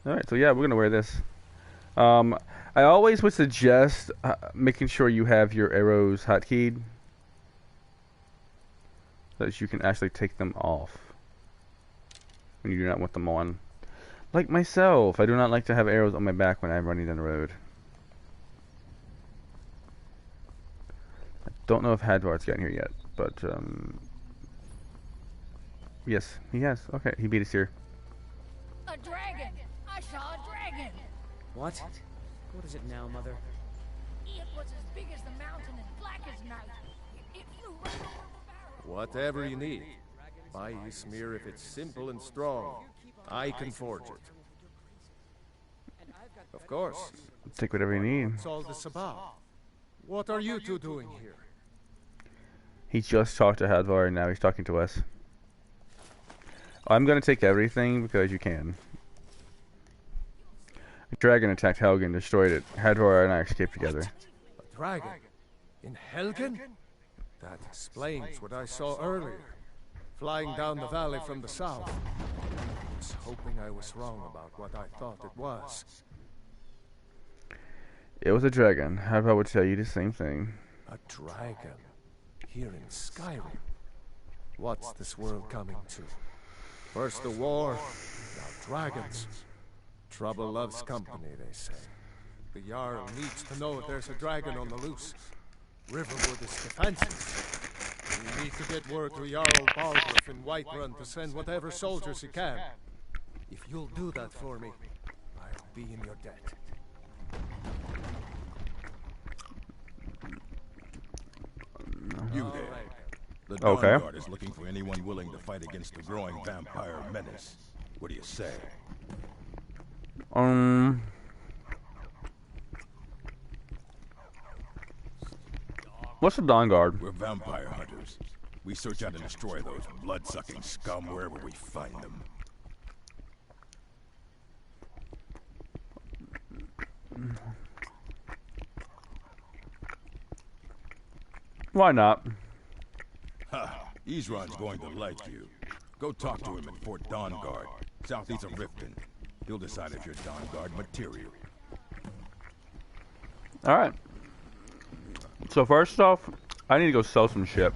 Speaker 1: Alright, so yeah, we're gonna wear this. I always would suggest making sure you have your arrows hotkeyed so that you can actually take them off when you do not want them on. Like myself, I do not like to have arrows on my back when I'm running down the road. I don't know if Hadvar's gotten here yet, but Yes, he has. Okay, he beat us here.
Speaker 6: A dragon! I saw a dragon!
Speaker 12: What? What is it now, Mother?
Speaker 6: It was as big as the mountain and black as night. It flew right over the barrel.
Speaker 2: Whatever you need. Buy you smear if it's simple and strong. I can forge it. Of course.
Speaker 1: Take whatever you need.
Speaker 2: What's all this about? What are you two doing here?
Speaker 1: He just talked to Hadvar and now he's talking to us. I'm gonna take everything because you can. A dragon attacked Helgen, destroyed it. Hadvar and I escaped together.
Speaker 2: A dragon? In Helgen? That explains what I saw earlier. Flying down the valley from the south. I was hoping I was wrong about what I thought it was.
Speaker 1: It was a dragon. Hadvar would tell you the same thing.
Speaker 2: A dragon? Here in Skyrim? What's this world coming to? First the war, now dragons. Trouble loves company, they say. The Jarl needs to know if there's a dragon on the loose. Riverwood is defenseless. We need to get word to Jarl Balgruuf in Whiterun to send whatever soldiers he can. If you'll do that for me, I'll be in your debt.
Speaker 3: You there. The Dawn Guard is looking for anyone willing to fight against the growing vampire menace. What do you say?
Speaker 1: What's the Dawn Guard?
Speaker 3: We're vampire hunters. We search out and destroy those blood-sucking scum wherever we find them.
Speaker 1: Why not?
Speaker 3: Ha! Isran's going to like you. Go talk to him at Fort Dawn Guard, southeast of Riften. He'll decide if you're Dawn Guard material.
Speaker 1: Alright. So first off, I need to go sell some shit.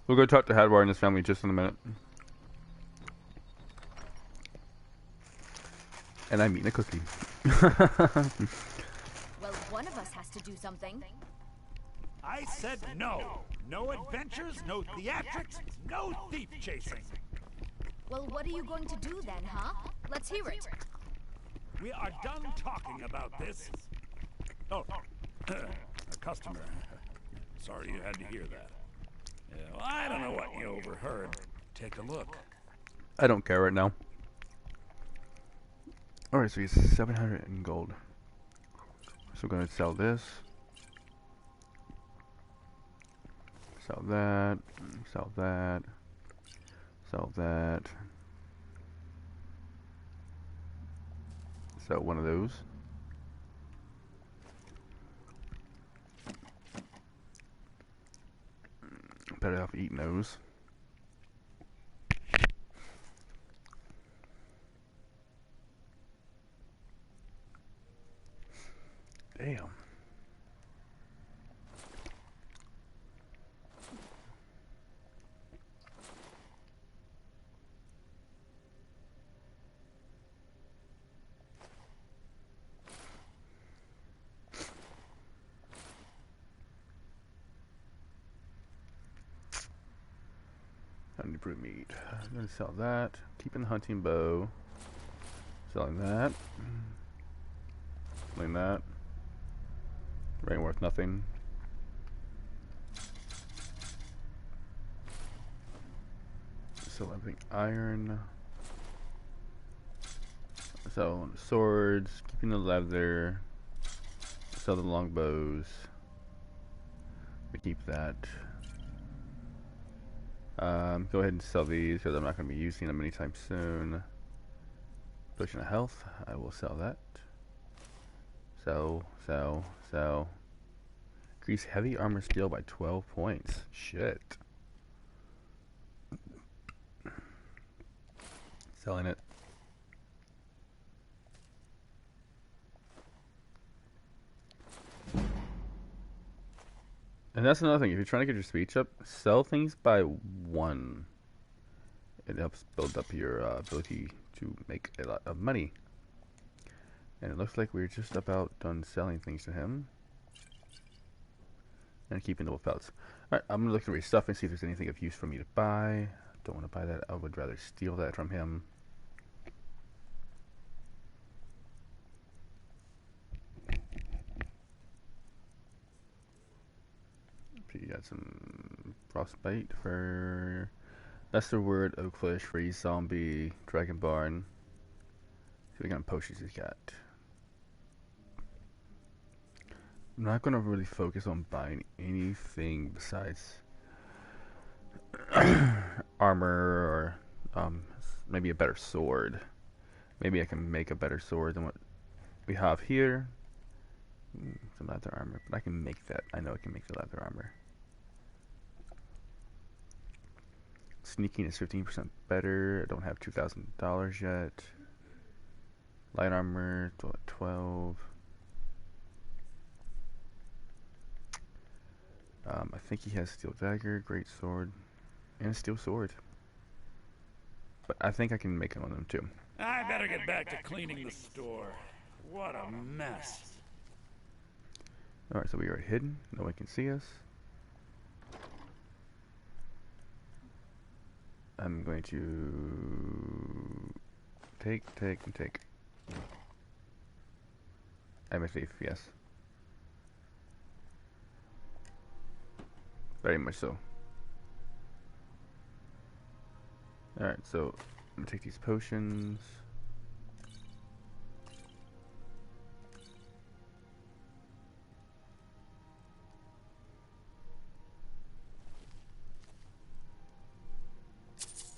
Speaker 1: We'll go talk to Hadvar and his family just in a minute. And I'm eating a cookie.
Speaker 13: Well, one of us has to do something.
Speaker 10: I said no. No adventures, no theatrics, no thief chasing.
Speaker 13: Well, what are you going to do then, huh? Let's hear it.
Speaker 10: We are done talking about this. Oh, a customer. Sorry you had to hear that. Yeah, well, I don't know what you overheard. Take a look.
Speaker 1: I don't care right now. Alright, so he's 700 in gold. So we're gonna sell this. Sell that. Sell that. Sell that. Sell one of those. Better off eating those. Damn. Honey brew meat. I'm gonna sell that. Keeping the hunting bow. Selling that. Selling that. Ain't worth nothing. Sell everything iron. Sell swords. Keeping the leather. Sell the longbows. We keep that. Go ahead and sell these because I'm not going to be using them anytime soon. Potion of health. I will sell that. Sell. Increase heavy armor skill by 12 points. Shit. Selling it. And that's another thing. If you're trying to get your speech up, sell things by 1. It helps build up your ability to make a lot of money. And it looks like we're just about done selling things to him. And keeping the wolf pelts. Alright, I'm gonna look through his stuff and see if there's anything of use for me to buy. Don't want to buy that. I would rather steal that from him. So you got some frostbite for Lesser Word, Oak Flesh, Freeze Zombie, Dragon Barn. See what kind of potions he's got. I'm not gonna really focus on buying anything besides armor or maybe a better sword. Maybe I can make a better sword than what we have here. Some leather armor, but I can make that. I know I can make the leather armor. Sneaking is 15% better. I don't have $2,000 yet. Light armor, 12. I think he has steel dagger, great sword, and a steel sword. But I think I can make one of them too.
Speaker 10: I better get back to cleaning the store. What a mess.
Speaker 1: Alright, so we are hidden. No one can see us. I'm going to take. I'm a thief, yes. Very much so. Alright, so I'm gonna take these potions.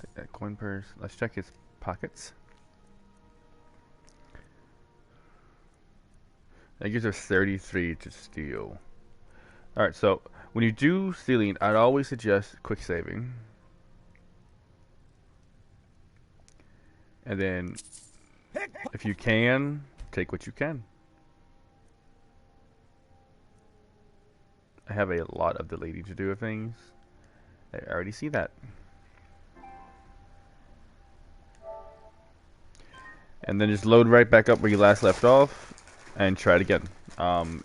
Speaker 1: Take that coin purse. Let's check his pockets. That gives us 33 to steal. Alright, so when you do stealing, I'd always suggest quick saving. And then, if you can, take what you can. I have a lot of deleting to do of things. I already see that. And then just load right back up where you last left off and try it again.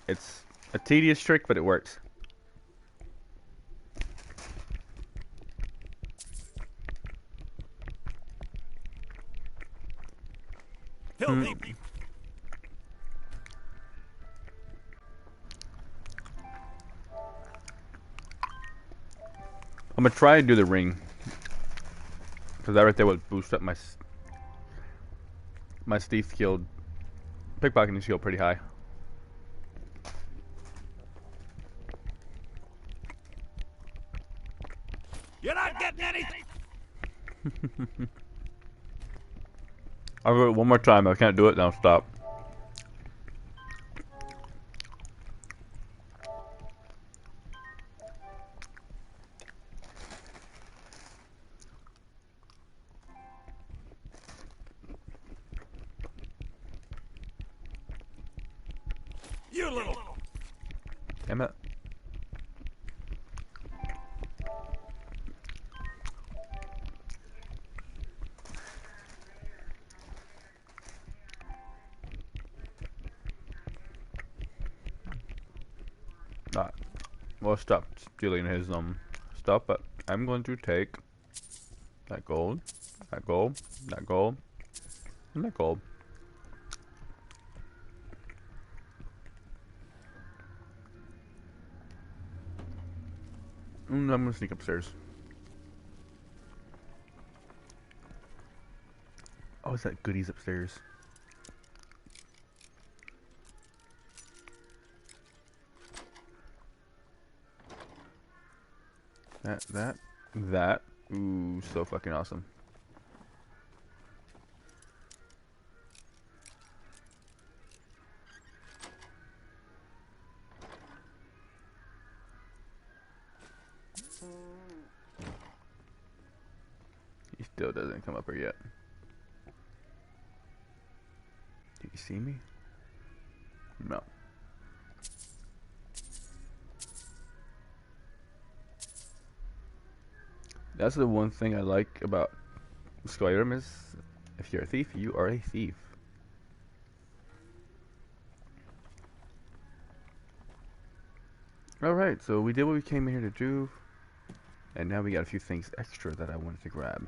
Speaker 1: It's a tedious trick, but it works.
Speaker 10: Filthy.
Speaker 1: I'm gonna try and do the ring, because that right there would boost up my thief skill, pickpocketing skill pretty high.
Speaker 10: You're not getting anything.
Speaker 1: I'll do it one more time. I can't do it now. Stop.
Speaker 10: You little.
Speaker 1: Damn it. Well, stop stealing his stuff, but I'm going to take that gold, that gold, that gold, and that gold. And I'm gonna sneak upstairs. Oh, is that goodies upstairs? That. Ooh, so fucking awesome. He still doesn't come up here yet. Did you see me? No. That's the one thing I like about Skyrim is, if you're a thief, you are a thief. Alright, so we did what we came in here to do. And now we got a few things extra that I wanted to grab.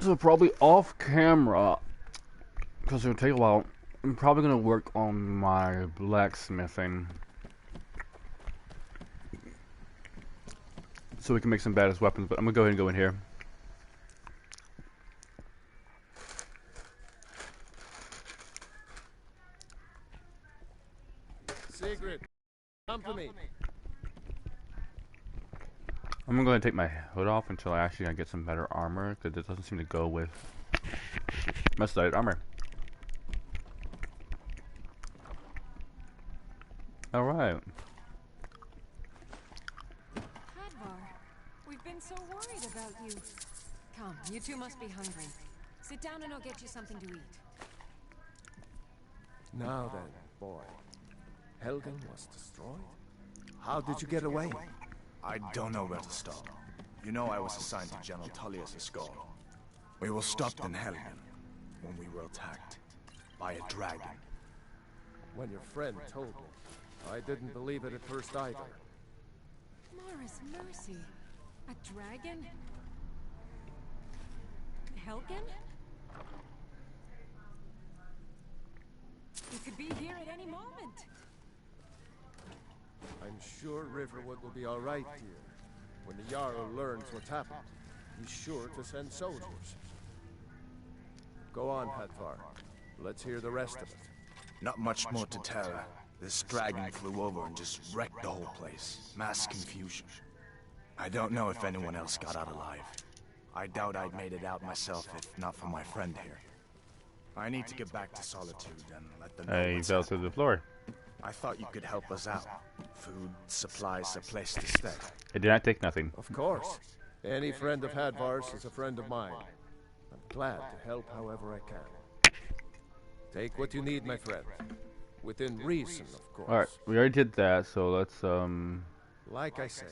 Speaker 1: So probably off camera, because it'll take a while, I'm probably going to work on my blacksmithing. So we can make some badass weapons, but I'm going to go ahead and go in here.
Speaker 2: Sigrid, come to me.
Speaker 1: I'm going to go ahead and take my hood off until I actually get some better armor, because it doesn't seem to go with my studded armor. Alright.
Speaker 11: Hadvar, we've been so worried about you. Come, you two must be hungry. Sit down and I'll get you something to eat.
Speaker 2: Now then, boy. Helgen was destroyed? How did you get away?
Speaker 8: I don't know where to stop. You know I was assigned to General Tullius' guard. We were stopped in Helgen when we were attacked by a dragon.
Speaker 2: When your friend told me, I didn't believe it at first either.
Speaker 11: Mara's mercy. A dragon? Helgen? He could be here at any moment.
Speaker 2: I'm sure Riverwood will be all right here. When the Jarl learns what's happened, he's sure to send soldiers. Go on, Hadvar. Let's hear the rest of it.
Speaker 8: Not much more to tell. This dragon flew over and just wrecked the whole place. Mass confusion. I don't know if anyone else got out alive. I doubt I'd made it out myself if not for my friend here. I need to get back to Solitude and let them know
Speaker 1: He
Speaker 8: what's
Speaker 1: fell through the floor.
Speaker 8: I thought you could help us out. Food, supplies, a place to stay.
Speaker 1: It did not take nothing.
Speaker 2: Of course. Any friend of Hadvar's is a friend of mine. I'm glad to help however I can. Take what you need, my friend. Within reason, of course.
Speaker 1: Alright, we already did that, so let's,
Speaker 2: Like I said.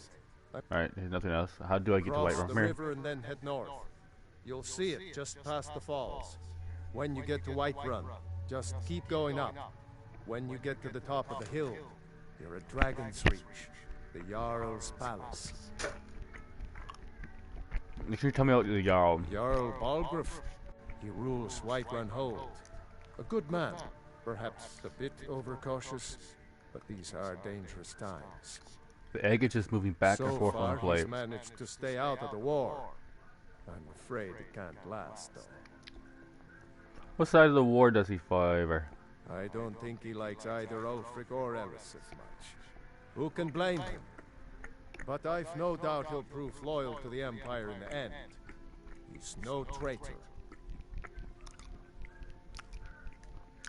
Speaker 1: Alright, there's nothing else. How do I get to
Speaker 2: Cross
Speaker 1: Whiterun
Speaker 2: the
Speaker 1: from here?
Speaker 2: river and then head north. You'll see it just past the falls. When you get to Whiterun, just keep going up. When you get to the top of the hill, you're at Dragon's Reach, the Jarl's palace.
Speaker 1: Make sure you tell me about the Jarl.
Speaker 2: Jarl Balgruuf. He rules Whiterun Hold. A good man, perhaps a bit overcautious, but these are dangerous times.
Speaker 1: The egg is just moving back and forth on the
Speaker 2: So far,
Speaker 1: plate.
Speaker 2: he's managed to stay out of the war. I'm afraid it can't last, though.
Speaker 1: What side of the war does he favor?
Speaker 2: I don't think he likes either Ulfric or Elisif much. Who can blame him? But I've no doubt he'll prove loyal to the Empire in the end. He's no traitor.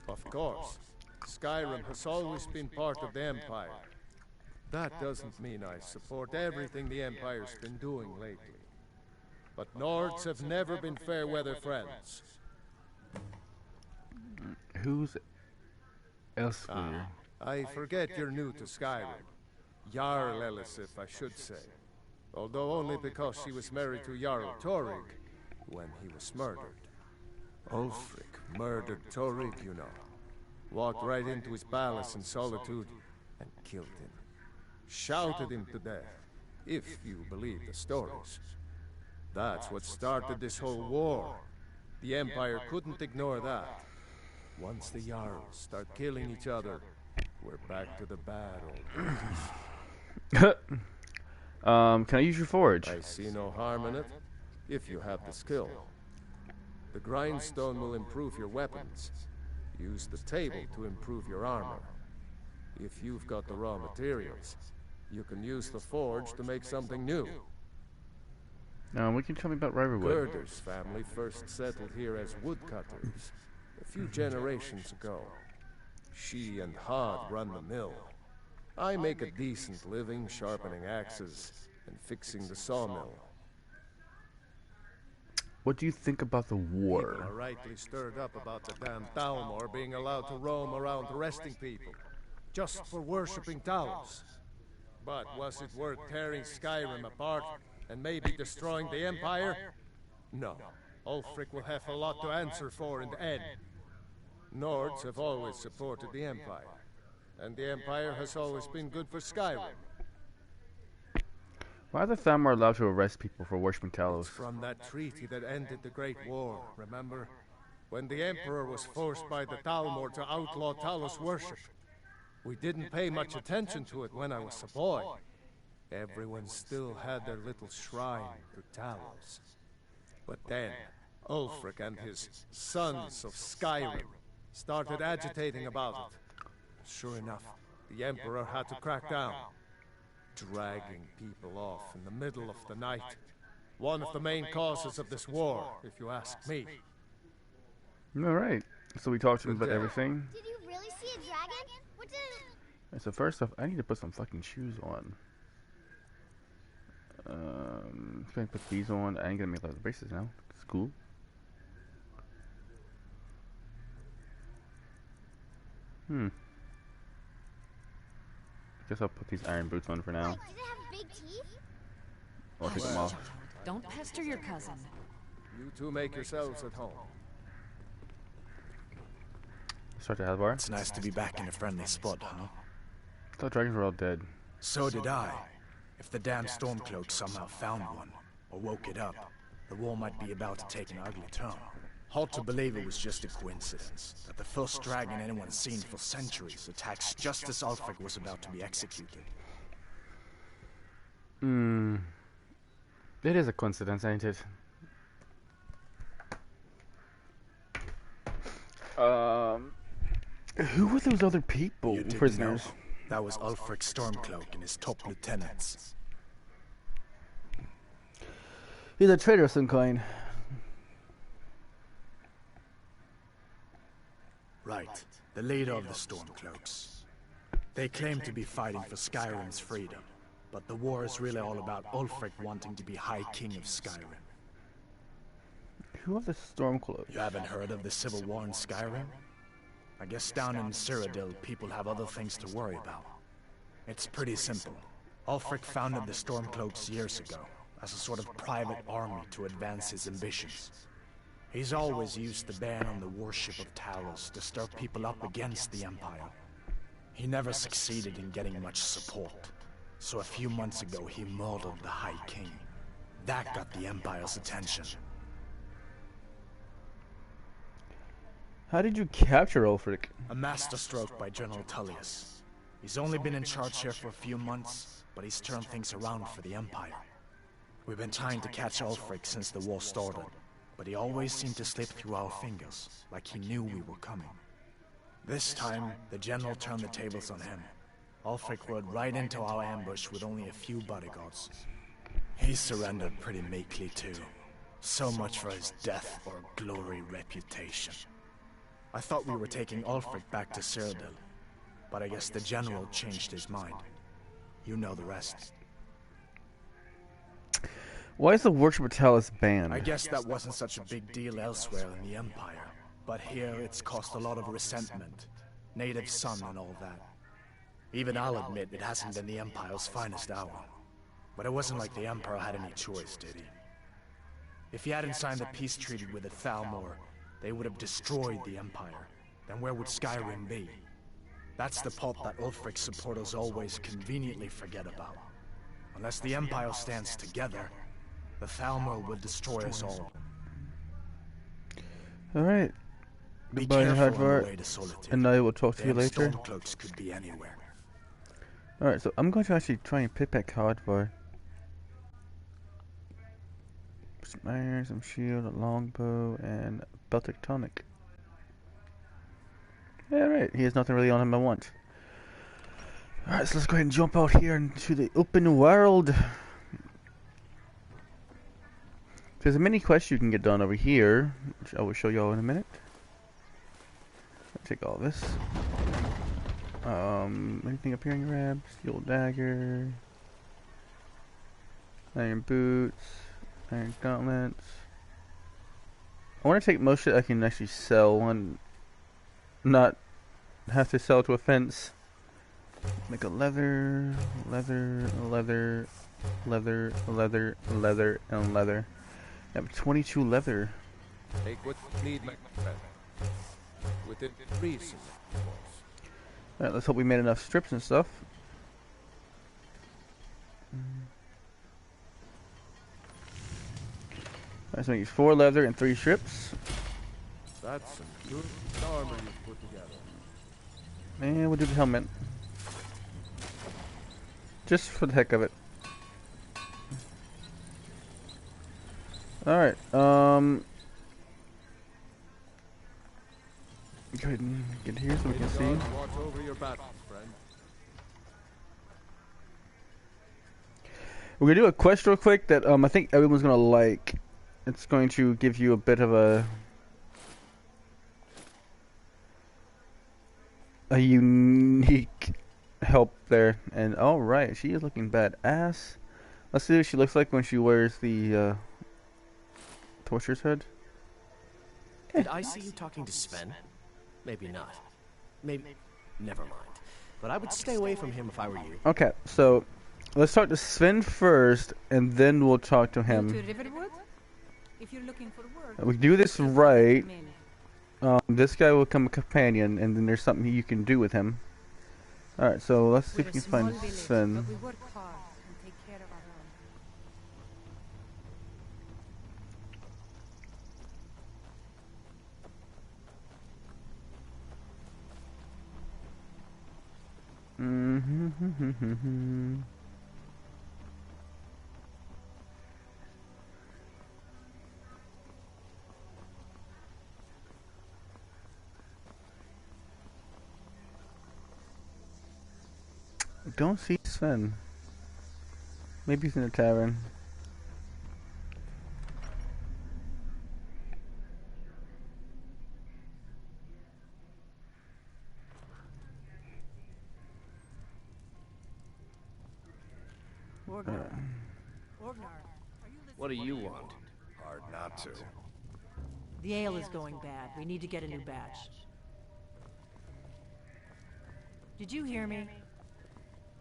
Speaker 2: Of course, Skyrim has always been part of the Empire. That doesn't mean I support everything the Empire's been doing lately. But Nords have never been fair-weather friends.
Speaker 1: Who's Elspir?
Speaker 2: I forget you're new to Skyrim. Jarl Elisif, I should say. Although only because she was married to Jarl Torrig when he was murdered. Ulfric murdered Torrig, you know. Walked right into his palace in Solitude and killed him. Shouted him to death, if you believe the stories. That's what started this whole war. The Empire couldn't ignore that. Once the Jarls start killing each other, we're back to the bad old days.
Speaker 1: Can I use your forge?
Speaker 2: I see no harm in it, if you have the skill. The grindstone will improve your weapons. Use the table to improve your armor. If you've got the raw materials, you can use the forge to make something new.
Speaker 1: What can you tell me about Riverwood?
Speaker 2: Gerder's family first settled here as woodcutters a few generations ago. She and Hod run the mill. I make a decent living sharpening axes and fixing the sawmill.
Speaker 1: What do you think about the war?
Speaker 2: People are rightly stirred up about the damn Thalmor being allowed to roam around arresting people, just for worshipping Talos. But was it worth tearing Skyrim apart and maybe destroying the Empire? No, Ulfric will have a lot to answer for in the end. Nords have always supported the Empire, and the Empire has always been good for Skyrim.
Speaker 1: Why are the Thalmor allowed to arrest people for worshipping Talos?
Speaker 2: It's from that treaty that ended the Great War, remember? When the Emperor was forced by the Thalmor to outlaw Talos worship. We didn't pay much attention to it when I was a boy. Everyone still had their little shrine to Talos. But then, Ulfric and his sons of Skyrim started agitating about it. Sure enough, the Emperor had to crack down, dragging people off in the middle of the night. One of the main causes of this war, if you ask me.
Speaker 1: Alright, so we talked to him about everything.
Speaker 13: Did you really see a dragon? What did it...
Speaker 1: Right, so first off, I need to put some fucking shoes on. Can I put these on? I ain't gonna make leather braces now. It's cool. Guess I'll put these iron boots on for now.
Speaker 13: Did it have big teeth?
Speaker 1: I'll take them off.
Speaker 11: Don't pester your cousin.
Speaker 2: You two make yourselves at home.
Speaker 1: Start the health bar.
Speaker 8: It's nice to be back in a friendly spot, huh?
Speaker 1: I thought dragons were all dead.
Speaker 8: So did I. If the damn Stormcloak somehow found one, or woke it up, the war might be about to take an ugly turn. Hard to believe it was just a coincidence, that the first dragon anyone's seen for centuries attacks just as Ulfric was about to be executed.
Speaker 1: It is a coincidence, ain't it? Who were those other people, prisoners?
Speaker 8: Know. That was Ulfric Stormcloak and his top lieutenants.
Speaker 1: He's a traitor of some kind.
Speaker 8: Right, the leader of the Stormcloaks. They claim to be fighting for Skyrim's freedom, but the war is really all about Ulfric wanting to be High King of Skyrim.
Speaker 1: Who are the Stormcloaks?
Speaker 8: You haven't heard of the civil war in Skyrim? I guess down in Cyrodiil, people have other things to worry about. It's pretty simple. Ulfric founded the Stormcloaks years ago, as a sort of private army to advance his ambitions. He's always used the ban on the worship of Talos to stir people up against the Empire. He never succeeded in getting much support, so a few months ago he murdered the High King. That got the Empire's attention.
Speaker 1: How did you capture Ulfric?
Speaker 8: A masterstroke by General Tullius. He's only been in charge here for a few months, but he's turned things around for the Empire. We've been trying to catch Ulfric since the war started, but he always seemed to slip through our fingers, like he knew we were coming. This time, the General turned the tables on him. Ulfric rode right into our ambush with only a few bodyguards. He surrendered pretty meekly too. So much for his death or glory reputation. I thought we were taking Ulfric back to Cyrodiil, but I guess the General changed his mind. You know the rest.
Speaker 1: Why is the worship of Talos banned?
Speaker 8: I guess that wasn't such a big deal elsewhere in the Empire, but here it's caused a lot of resentment. Native son and all that. Even I'll admit it hasn't been the Empire's finest hour. But it wasn't like the Emperor had any choice, did he? If he hadn't signed the peace treaty with the Thalmor, they would have destroyed the Empire. Then where would Skyrim be? That's the part that Ulfric's supporters always conveniently forget about. Unless the Empire stands together, the Thalmor will destroy us all.
Speaker 1: Alright. Goodbye, Hadvar. And I will talk to you later.
Speaker 8: Stormcloaks could be anywhere.
Speaker 1: Alright, so I'm going to actually try and pick back Hadvar. Some iron, some shield, a longbow, and Beltic tonic. Alright, he has nothing really on him I want. Alright, so let's go ahead and jump out here into the open world. There's a mini quest you can get done over here, which I will show y'all in a minute. I'll take all this. Anything up here in your grab? Steel dagger, iron boots, iron gauntlets. I want to take most shit I can actually sell and not have to sell to a fence. Make a leather, and leather. I have 22 leather.
Speaker 2: Take what you need, my friend. Within reason, of course.
Speaker 1: Alright, let's hope we made enough strips and stuff. Alright, so we need 4 leather and 3 strips.
Speaker 2: That's some good armor you put together.
Speaker 1: And we'll do the helmet. Just for the heck of it. Alright, go ahead and get here so we can see.
Speaker 2: Watch over your battles, friend.
Speaker 1: We're gonna do a quest real quick that I think everyone's gonna like. It's going to give you a bit of a unique help there. And alright, she is looking badass. Let's see what she looks like when she wears the torture's head.
Speaker 5: Did I see you talking to Sven? Maybe not. Maybe. Never mind. But I would stay away from him if I were you.
Speaker 1: Okay, so let's talk to Sven first, and then we'll talk to him.
Speaker 7: If you're looking for work,
Speaker 1: We do this right. This guy will become a companion, and then there's something you can do with him. Alright, so let's see if we can find Sven.
Speaker 7: we work hard and take care of our own.
Speaker 1: Don't see Sven. Maybe he's in a tavern.
Speaker 5: What do you want?
Speaker 8: Hard not to.
Speaker 9: The ale is going bad. We need to get a new batch. Did you hear me?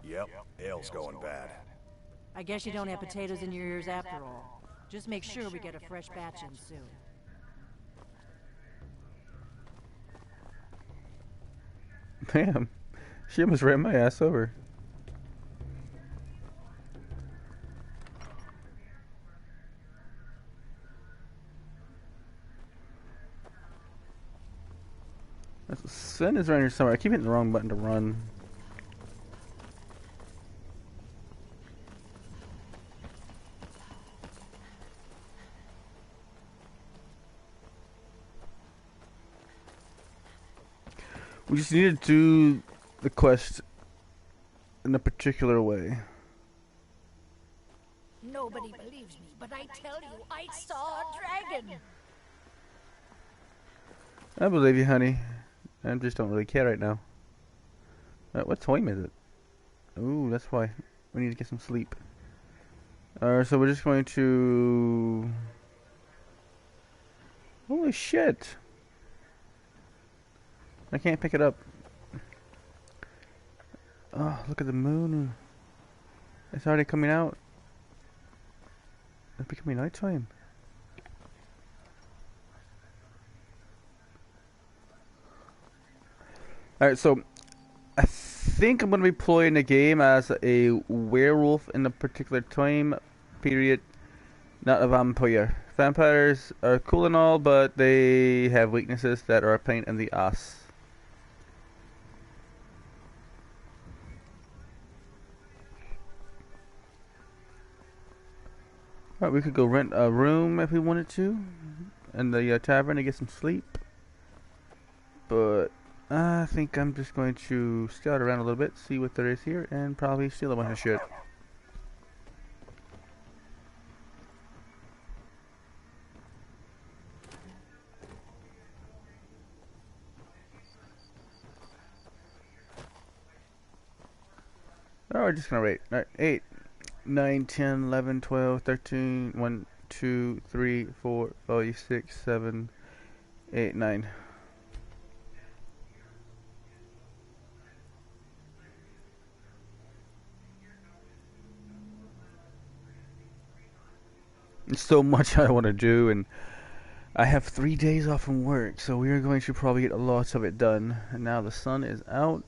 Speaker 8: Yep, ale's going bad.
Speaker 9: I guess you don't have potatoes in your ears after all. Just make sure we get a fresh batch in soon.
Speaker 1: Damn. She almost ran my ass over. Sven is around here somewhere. I keep hitting the wrong button to run. We just need to do the quest in a particular way.
Speaker 6: Nobody believes me, but I tell you, I saw a dragon.
Speaker 1: I believe you, honey. I just don't really care right now. What time is it? Ooh, that's why. We need to get some sleep. So we're just going to... Holy shit! I can't pick it up. Oh, look at the moon. It's already coming out. It's becoming nighttime. Alright, so I think I'm going to be playing the game as a werewolf in a particular time period, not a vampire. Vampires are cool and all, but they have weaknesses that are a pain in the ass. Alright, we could go rent a room if we wanted to in the tavern to get some sleep. But I think I'm just going to scout around a little bit, see what there is here, and probably steal a bunch of shit. Oh, we're just gonna rate. Alright, 8, 9, 10, 11, 12, 13, 1, 2, 3, 4, 5, 6, 7, 8, 9. There's so much I want to do, and I have 3 days off from work, so we are going to probably get lots of it done. And now the sun is out.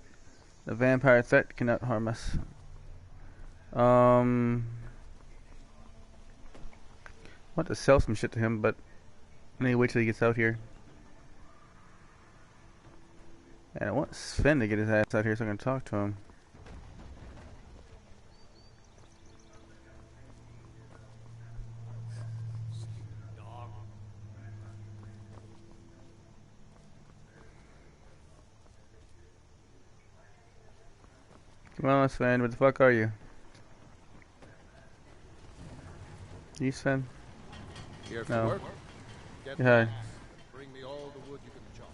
Speaker 1: The vampire threat cannot harm us. I want to sell some shit to him, but I need to wait till he gets out here. And I want Sven to get his ass out here so I can talk to him. Come on, Sven, where the fuck are you? You, Sven?
Speaker 2: Here for
Speaker 1: No.
Speaker 2: work? Get
Speaker 1: Yeah.
Speaker 2: Bring me all the wood you can chop.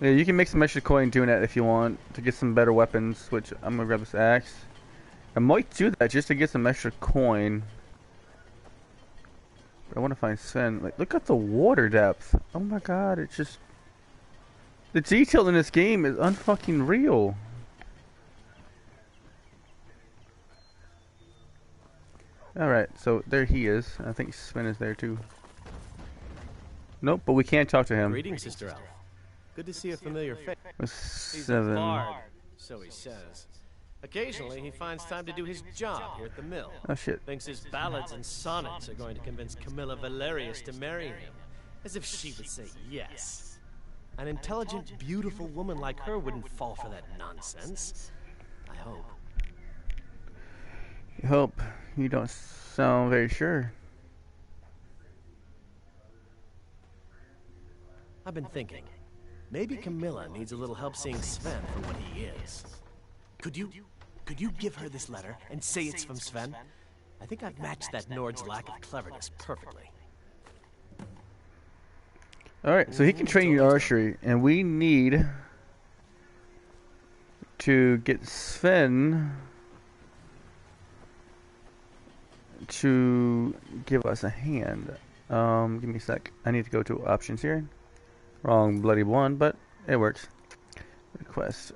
Speaker 1: Yeah, you can make some extra coin doing that if you want to get some better weapons, which I'm gonna grab this axe. I might do that just to get some extra coin. But I want to find Sven. Like, look at the water depth. Oh my god, it's just... The detail in this game is unfucking real. Alright, so there he is. I think Sven is there too. Nope, but we can't talk to him.
Speaker 5: Greetings, Sister Elf. Good to see a familiar face.
Speaker 1: With
Speaker 5: He's a
Speaker 1: 7.
Speaker 5: bard, so he says. Occasionally, he finds time to do his job here at the mill.
Speaker 1: Oh shit.
Speaker 5: Thinks his ballads and sonnets are going to convince Camilla Valerius to marry him. As if she would say yes. An intelligent, beautiful woman like her wouldn't fall for that nonsense. I hope.
Speaker 1: You hope. You don't sound very sure.
Speaker 5: I've been thinking. Maybe Camilla needs a little help seeing Sven for what he is. Could you give her this letter and say it's from Sven? I think I've matched that Nord's lack of cleverness perfectly.
Speaker 1: Alright, so he can train you in archery, and we need to get Sven to give us a hand. Give me a sec. I need to go to options here. Wrong bloody one, but it works. Request.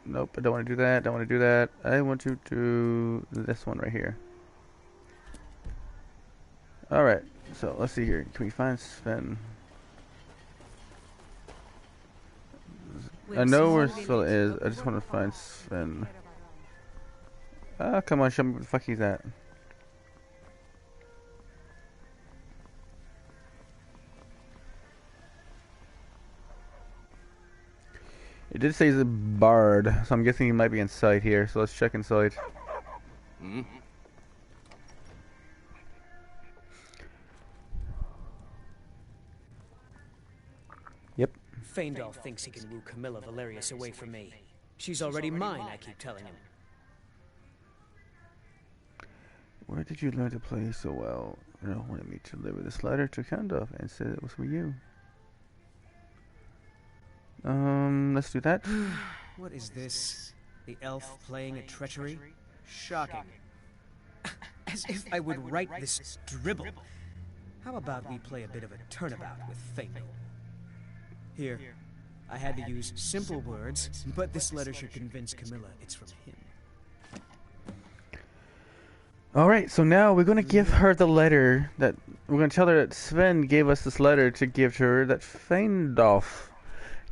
Speaker 1: Nope, I don't want to do that. Don't want to do that. I want to do this one right here. Alright, so let's see here. Can we find Sven? I know where Sven is. I just want to find Sven. Ah, come on, show me where the fuck he's at. It did say he's a bard, so I'm guessing he might be inside here. So let's check inside.
Speaker 3: Hmm?
Speaker 1: Yep.
Speaker 12: Feindal thinks he can woo Camilla Valerius away from me. She's already mine, I keep telling him.
Speaker 1: Where did you learn to play so well? You wanted me to deliver this letter to Kandov and said it was for you. Let's do that.
Speaker 12: What is this? The elf playing at treachery? Shocking. As if I would write this dribble. How about we play a bit of a turnabout with Feindal? Here, I had to use simple words, but this letter should convince Camilla it's from him.
Speaker 1: Alright, so now we're gonna give her the letter that we're gonna tell her that Sven gave us this letter to give to her that Feindolf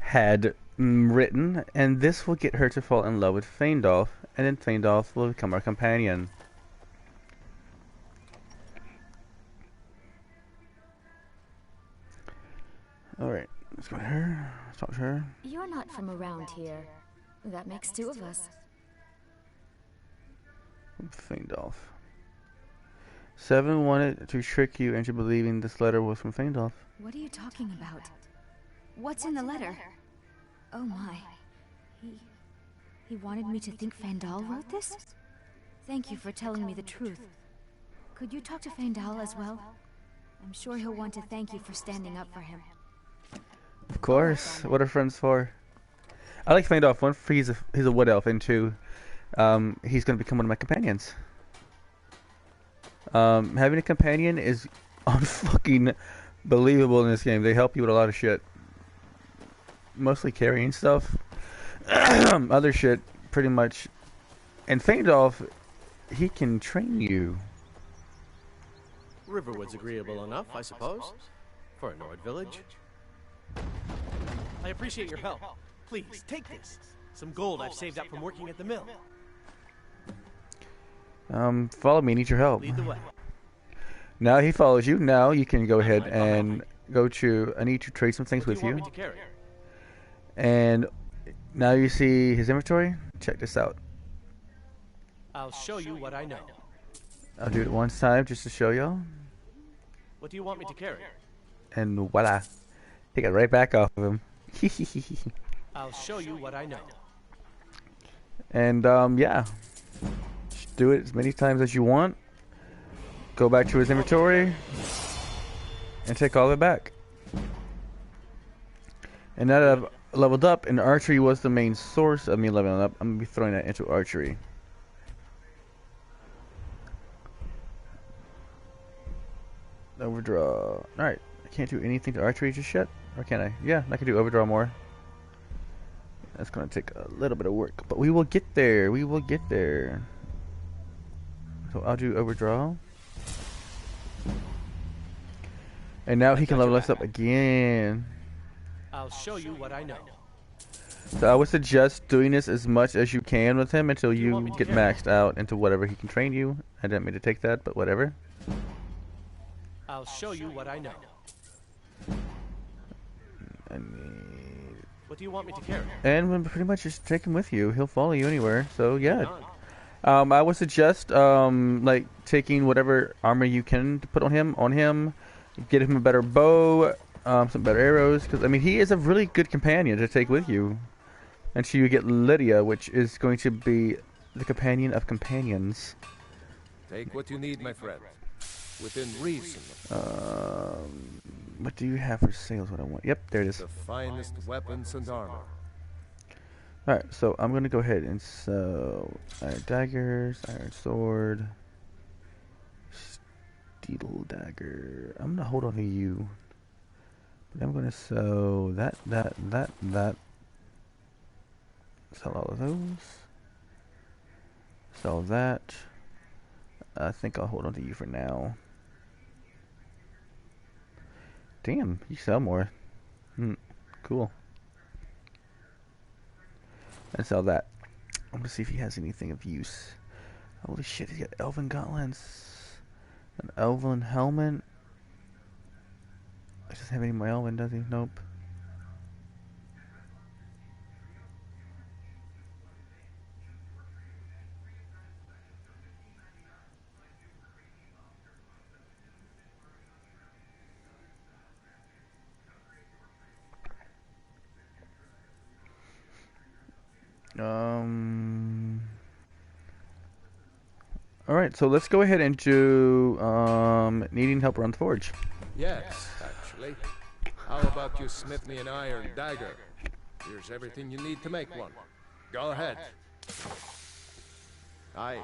Speaker 1: had written, and this will get her to fall in love with Feindolf, and then Feindolf will become our companion. Alright, let's go to her. Let's talk to her.
Speaker 13: You're not from around here. That makes two of us.
Speaker 1: Feindolf. 7 wanted to trick you into believing this letter was from Feindolf.
Speaker 13: What are you talking about? What's in the letter? Oh my. He wanted me to think Feindal wrote this? Thank you for telling me the truth. Could you talk to Feindal as well? I'm sure he'll want to thank you for standing up for him.
Speaker 1: Of course. What are friends for? I like Feindolf. One, he's a wood elf, and two, he's going to become one of my companions. Having a companion is unfucking believable in this game. They help you with a lot of shit. Mostly carrying stuff. Other shit, pretty much. And Feindolf, he can train you.
Speaker 5: Riverwood's agreeable enough, I suppose. For a Nord village? I appreciate your help. Please, take this. Some gold I've saved up from working at the mill.
Speaker 1: Follow me. Need your help.
Speaker 5: Lead the way.
Speaker 1: Now he follows you. Now you can go ahead and go to. I need to trade some things with you. And now you see his inventory. Check this out.
Speaker 5: I'll show you what I know.
Speaker 1: I'll do it one time just to show y'all.
Speaker 5: What do you want me to carry?
Speaker 1: And voila. Take it right back off of him.
Speaker 5: I'll show you what I know.
Speaker 1: And yeah. Just do it as many times as you want. Go back to his inventory. And take all of it back. And now that I've leveled up, and archery was the main source of me leveling up, I'm going to be throwing that into archery. Overdraw. Alright. I can't do anything to archery just yet. Or can I? Yeah, I can do overdraw more. That's going to take a little bit of work. But we will get there. We will get there. So I'll do overdraw. And now he can level us up again.
Speaker 5: I'll show you what I know.
Speaker 1: So I would suggest doing this as much as you can with him until you get maxed out into whatever he can train you. I didn't mean to take that, but whatever.
Speaker 5: I'll show you what I know. What do you want me to carry?
Speaker 1: And pretty much just take him with you. He'll follow you anywhere. So yeah. I would suggest like taking whatever armor you can to put on him. Get him a better bow, some better arrows. Because I mean, he is a really good companion to take with you. Until you get Lydia, which is going to be the companion of companions.
Speaker 2: Take what you need, my friend. Within reason.
Speaker 1: What do you have for sales? What I want? Yep, there it is.
Speaker 2: The finest weapons and armor.
Speaker 1: Alright, so I'm gonna go ahead and sell iron daggers, iron sword, steel dagger. I'm gonna hold on to you. But I'm gonna sell that. Sell all of those. Sell that. I think I'll hold on to you for now. Damn, you sell more. Cool. And sell that. I'm gonna see if he has anything of use. Holy shit, he's got elven gauntlets. An elven helmet. He doesn't have any more elven, does he? Nope. Alright, so let's go ahead and do needing help around the forge.
Speaker 2: Yes, actually. How about you smith me an iron dagger? Here's everything you need to make one. Go ahead. Aye.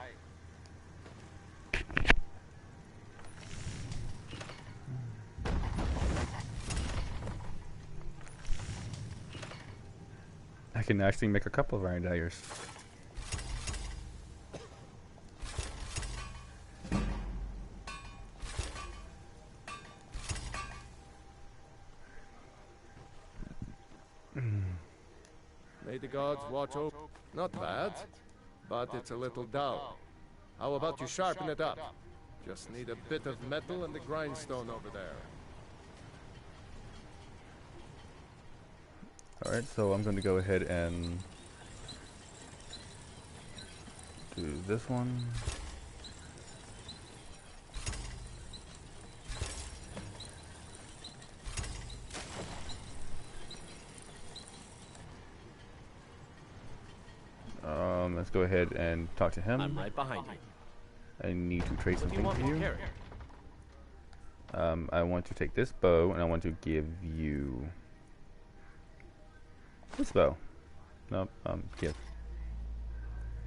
Speaker 1: I can actually make a couple of iron daggers.
Speaker 2: May the gods watch over. Not bad, but it's a little dull. How about you sharpen it up? Just need a bit of metal and the grindstone over there.
Speaker 1: Alright, so I'm going to go ahead and do this one. Let's go ahead and talk to him.
Speaker 5: I'm right behind you.
Speaker 1: I need to trade something for you.
Speaker 5: Carry?
Speaker 1: I want to take this bow and I want to give you this bow. Nope, give.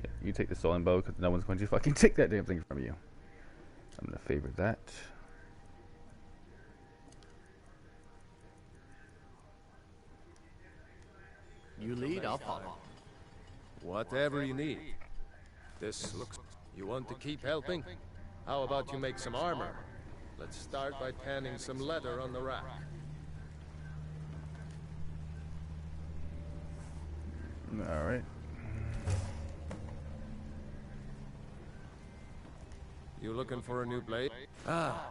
Speaker 1: Yeah, you take the stolen bow because no one's going to fucking take that damn thing from you. I'm gonna favor that.
Speaker 5: You lead, I'll follow.
Speaker 2: Whatever you need. This looks... You want to keep helping? How about you make some armor? Let's start by tanning some leather on the rack.
Speaker 1: Alright.
Speaker 2: You looking for a new blade? Ah,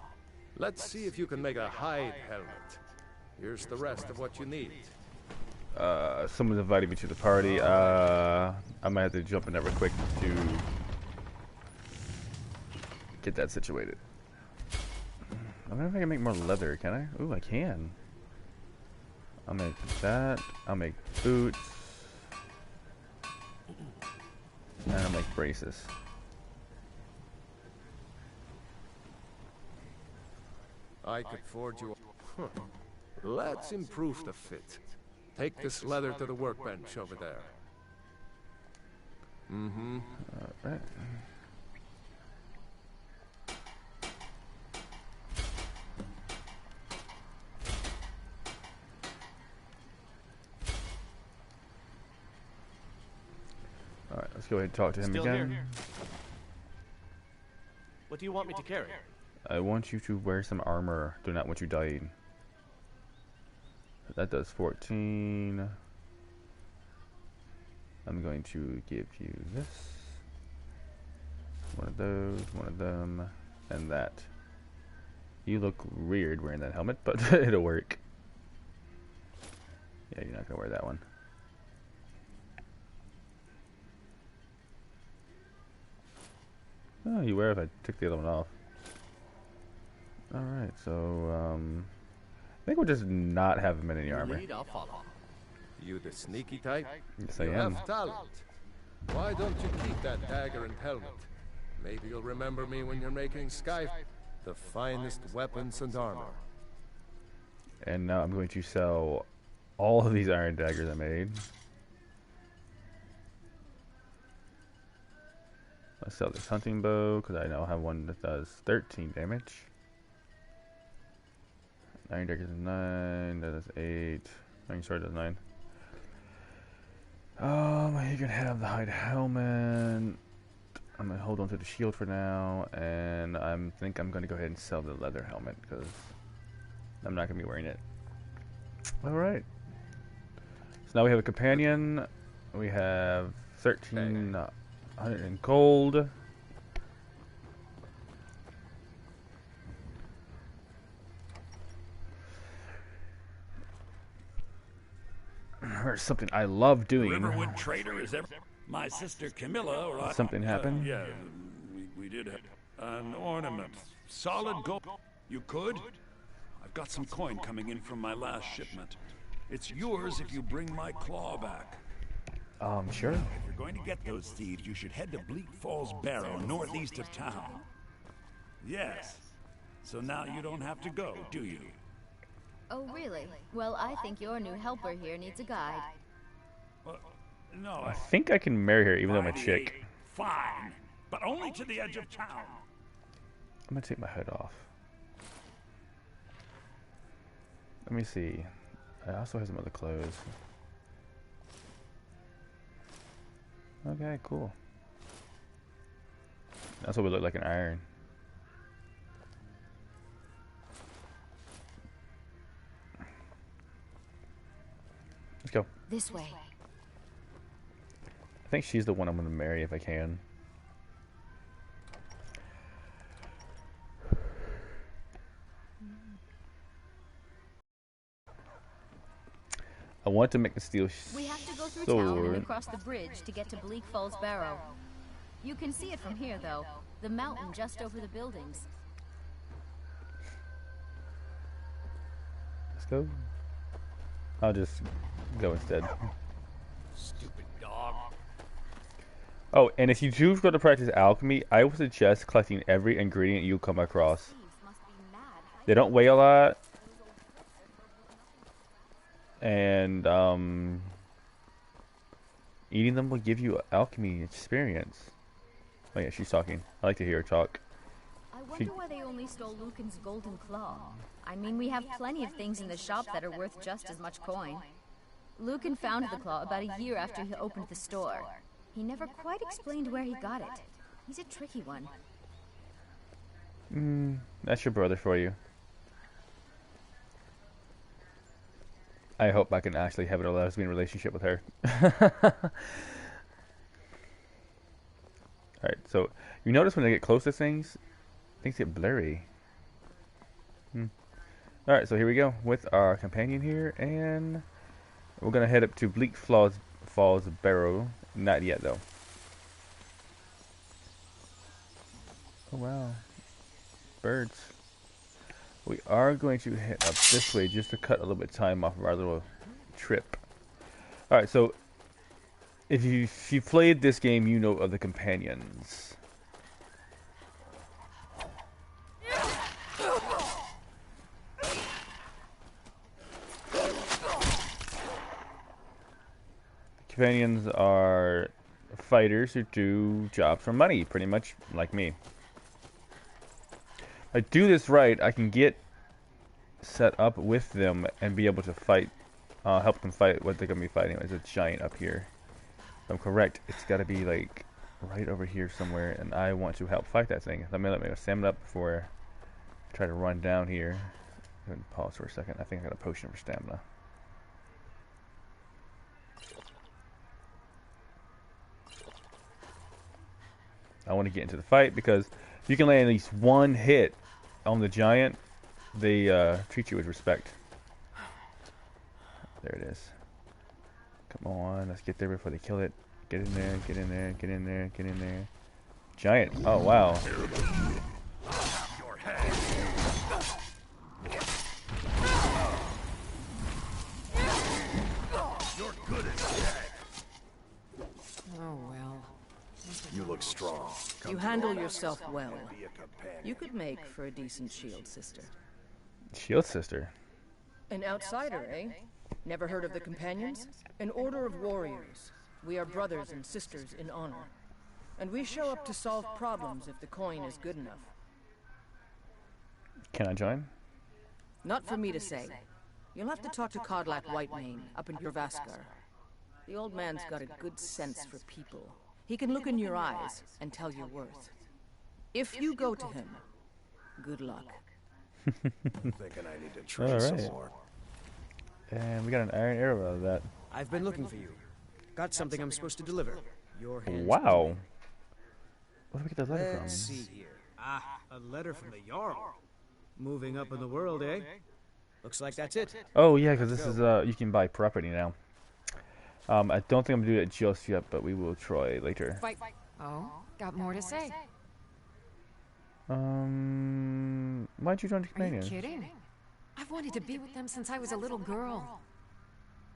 Speaker 2: let's see if you can make a hide helmet. Here's the rest of what you need.
Speaker 1: Someone's invited me to the party. I might have to jump in there real quick to get that situated. I wonder if I can make more leather, can I? Ooh, I can. I'll make that. I'll make boots. And I'll make braces.
Speaker 2: I could forge you. Huh. Let's improve the fit. Take this leather to the workbench over there. Mm-hmm.
Speaker 1: Alright. Alright, let's go ahead and talk to him
Speaker 5: Still
Speaker 1: again.
Speaker 5: here. What do you want me to carry?
Speaker 1: I want you to wear some armor. Do not want you dying. That does 14. I'm going to give you this. One of those, one of them, and that. You look weird wearing that helmet, but it'll work. Yeah, you're not going to wear that one. Oh, you wear if I took the other one off. Alright, so, I think we'll just not have him in any armor.
Speaker 2: I'll follow. You the sneaky type?
Speaker 1: Yes, I
Speaker 2: you
Speaker 1: am.
Speaker 2: have talent. Why don't you keep that dagger and helmet? Maybe you'll remember me when you're making Sky the finest weapons and armor.
Speaker 1: And now I'm going to sell all of these iron daggers I made. I'll sell this hunting bow, because I now have one that does 13 damage. Iron daggers is 9, that is 8. Iron sword does 9. You can have the hide helmet. I'm going to hold on to the shield for now, and I think I'm going to go ahead and sell the leather helmet, because I'm not going to be wearing it. Alright. So now we have a companion. We have 1300 in gold. Or something I love doing.
Speaker 10: Riverwood Trader is ever. My sister Camilla or I.
Speaker 1: Something happened?
Speaker 10: Yeah, we did have an ornament. Solid gold. You could? I've got some coin coming in from my last shipment. It's yours if you bring my claw back.
Speaker 1: Sure.
Speaker 10: Now, if you're going to get those thieves, you should head to Bleak Falls Barrow, northeast of town. Yes. So now you don't have to go, do you?
Speaker 13: Oh, really? Well, I think your new helper here needs a guide.
Speaker 10: No,
Speaker 1: I think I can marry her even though I'm a chick.
Speaker 10: Fine, but only to the edge of town.
Speaker 1: I'm gonna take my hood off. Let me see. I also have some other clothes. Okay, cool. That's what would look like an iron. Let's go.
Speaker 13: This way.
Speaker 1: I think she's the one I'm gonna marry if I can. I want to make the steel sword.
Speaker 13: We have to go through town and across the bridge to get to Bleak Falls Barrow. You can see it from here, though. The mountain just over the buildings.
Speaker 1: Let's go. I'll just go instead.
Speaker 5: Stupid dog.
Speaker 1: Oh, and if you do go to practice alchemy, I would suggest collecting every ingredient you come across. They don't weigh a lot. And, eating them will give you alchemy experience. Oh yeah, she's talking. I like to hear her talk.
Speaker 13: I wonder why they only stole Lucan's golden claw. I mean, we have plenty of things in the shop that are worth just as much coin. Lucan found the claw about a year after he opened the store. He never quite explained where he got it. He's a tricky one.
Speaker 1: That's your brother for you. I hope I can actually have a lesbian relationship with her. Alright, so you notice when I get close to things get blurry. Alright, so here we go with our companion here, and we're gonna head up to Bleak Falls Barrow. Not yet though. Oh wow. Birds. We are going to head up this way just to cut a little bit of time off of our little trip. Alright, so if you played this game, you know of the companions. Companions are fighters who do jobs for money, pretty much like me. If I do this right, I can get set up with them and be able to fight, help them fight what they're going to be fighting. There's a giant up here. If I'm correct, it's got to be like right over here somewhere, and I want to help fight that thing. Let me stamina up before I try to run down here. I'm going to pause for a second. I think I got a potion for stamina. I want to get into the fight because if you can land at least one hit on the giant, they treat you with respect. There it is. Come on, let's get there before they kill it. Get in there, get in there, get in there, get in there. Giant. Oh, wow.
Speaker 11: Oh, well.
Speaker 3: You look strong.
Speaker 14: You handle yourself well. You could make for a decent shield sister.
Speaker 1: Shield sister?
Speaker 14: An outsider, eh? Never heard of the Companions? An order of warriors. We are brothers and sisters in honor. And we show up to solve problems if the coin is good enough.
Speaker 1: Can I join?
Speaker 14: Not for me to say. You'll have to talk to Kodlak Whitemane up in Jorvaskar. The old man's got a good sense for people. He can look in your eyes and tell your worth. If you go to him, good luck.
Speaker 3: I'm thinking I need to train some more.
Speaker 1: And we got an iron arrow out of that.
Speaker 12: I've been looking for you. Got something I'm supposed to deliver. Your hands.
Speaker 1: Wow. Where do we get that letter from?
Speaker 12: Let's see here. Ah, a letter from the Jarl. Moving up in the world, eh? Looks like that's it.
Speaker 1: Oh yeah, because this is you can buy property now. I don't think I'm gonna do it just yet, but we will try later.
Speaker 11: Oh, got more to say.
Speaker 1: Why'd you join the companions?
Speaker 11: Are you kidding? I've wanted to be with them since I was a little girl.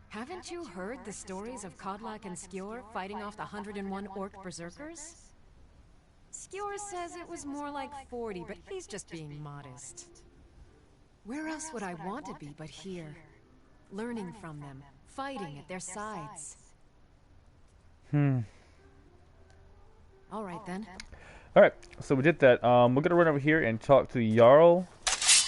Speaker 11: Haven't you heard the stories of Kodlak and Skjor fighting off the 101 orc berserkers? Skjor says it was more like 40, but he's just being modest. Where else would I want to be but here? Learning from them, fighting at their sides. All right then.
Speaker 1: Alright, so we did that. We're gonna run over here and talk to the Jarl.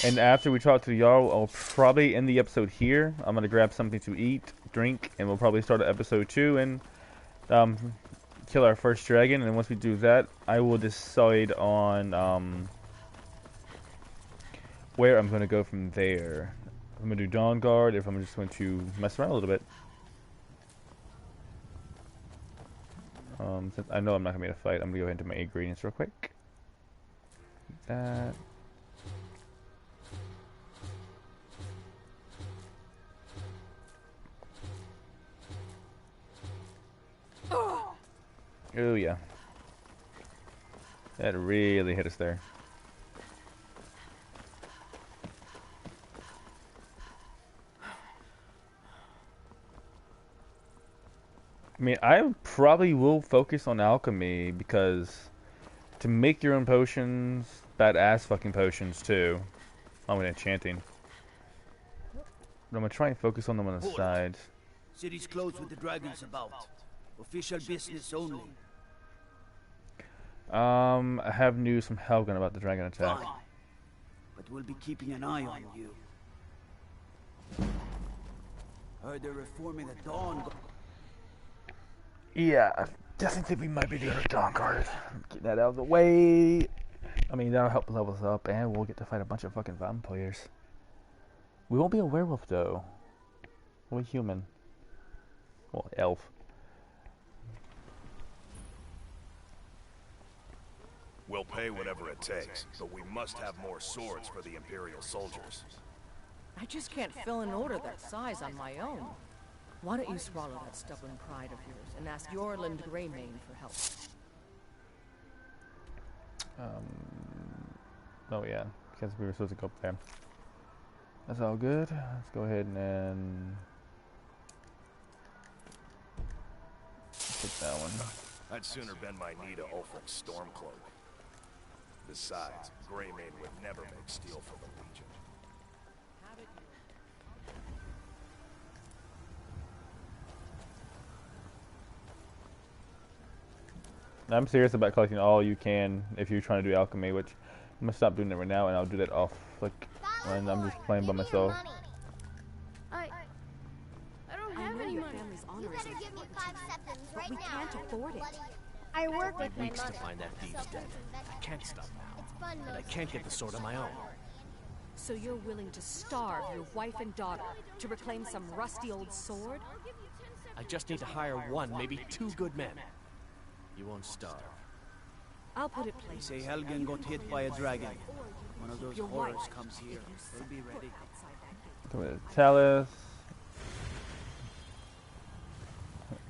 Speaker 1: And after we talk to the Jarl, I'll probably end the episode here. I'm gonna grab something to eat, drink, and we'll probably start at episode 2 and kill our first dragon. And once we do that, I will decide on where I'm gonna go from there. I'm gonna do Dawn Guard, if I'm just going to mess around a little bit. Since I know I'm not gonna be able to fight, I'm gonna go into my ingredients real quick. That. Oh yeah. That really hit us there. I mean, I probably will focus on alchemy because to make your own potions, badass fucking potions too. I'm with enchanting. But I'm gonna try and focus on them on the side.
Speaker 15: City's closed with the dragons about. Official business only.
Speaker 1: I have news from Helgen about the dragon attack.
Speaker 15: Fine. But we'll be keeping an eye on you. Heard they're reforming the Dawn.
Speaker 1: Yeah, I definitely think we might be doing a Dawn Guard. Get that out of the way. I mean, that'll help level us up, and we'll get to fight a bunch of fucking vampires. We won't be a werewolf, though. Well, human. Well, elf.
Speaker 3: We'll pay whatever it takes, but we must have more swords for the Imperial soldiers.
Speaker 14: I just can't fill an order that size on my own. Why don't you swallow that stubborn pride of yours and ask Yorland Greymane for help?
Speaker 1: Oh yeah, because we were supposed to go up there. That's all good. Let's go ahead and take that one.
Speaker 3: I'd sooner bend my knee to Ulfric's Stormcloak. Besides, Greymane would never make steel for the Legion.
Speaker 1: I'm serious about collecting all you can if you're trying to do alchemy, which I'm gonna stop doing that right now, and I'll do that off like when I'm just playing by myself.
Speaker 6: I don't have any money.
Speaker 11: You better give me 5 seconds right now. We can't afford it.
Speaker 6: I work with my
Speaker 5: Weeks to
Speaker 6: mother.
Speaker 5: find that thief's dead. I can't stop now.
Speaker 6: It's fun
Speaker 5: And I can't get the sword on my own.
Speaker 11: So you're willing to starve your wife and daughter to reclaim some rusty old sword?
Speaker 5: I just need to hire 1, maybe 2 good men. You won't starve.
Speaker 11: I'll put it
Speaker 15: They
Speaker 11: plainly.
Speaker 15: say Helgen got hit by a dragon. One of those
Speaker 11: Your
Speaker 15: horrors
Speaker 11: wife,
Speaker 15: comes here. We'll be ready.
Speaker 1: Go ahead, Talus,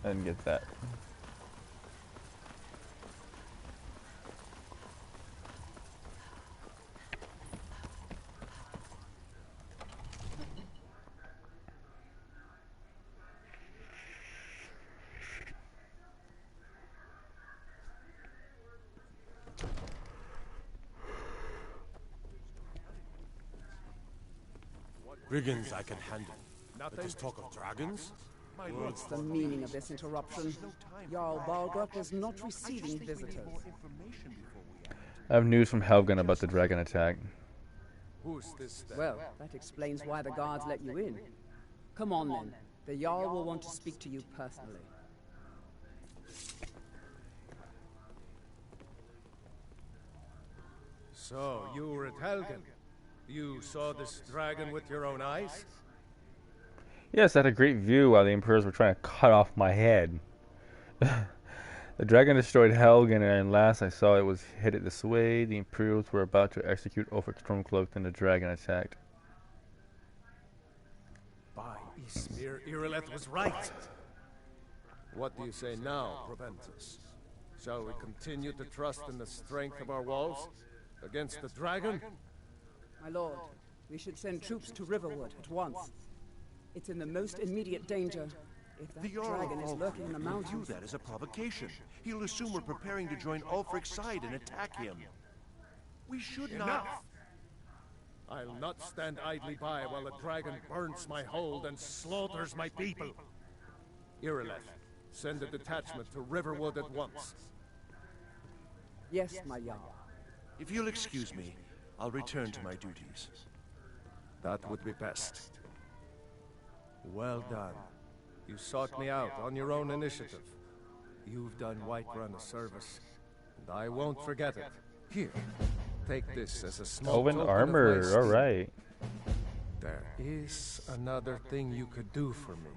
Speaker 1: and get that.
Speaker 2: Brigands I can handle. But this talk of dragons?
Speaker 16: What's the meaning of this interruption? Jarl Balgrup was not receiving visitors.
Speaker 1: I have news from Helgen about the dragon attack.
Speaker 2: Who's this then?
Speaker 16: Well, that explains why the guards let you in. Come on then. The Jarl will want to speak to you personally.
Speaker 2: So, you were at Helgen. You saw this dragon with your own eyes?
Speaker 1: Yes, I had a great view while the Emperors were trying to cut off my head. The dragon destroyed Helgen, and last I saw it was headed this way. The Imperials were about to execute Ulfric Stormcloak, and the dragon attacked.
Speaker 2: By Ysmir, Irileth was right. What do you say now, Proventus? Shall we continue to trust in the strength of our walls against the dragon?
Speaker 16: My lord, we should send troops to Riverwood at once. It's in the most immediate danger. If that dragon is lurking in the mountains...
Speaker 3: view that as a provocation. He'll assume we're preparing to join Ulfric's side and attack him. We should
Speaker 2: Enough! I'll not stand idly by while a dragon burns my hold and slaughters my people. Irileth, send a detachment to Riverwood at once.
Speaker 16: Yes, my Jarl.
Speaker 3: If you'll excuse me, I'll return to my duties.
Speaker 2: That would be best. Well done. You sought me out on your own initiative. You've done Whiterun a service, and I won't forget it. Here, take this as a small
Speaker 1: Elven
Speaker 2: token of
Speaker 1: armor,
Speaker 2: my esteem.
Speaker 1: alright.
Speaker 2: There is another thing you could do for me.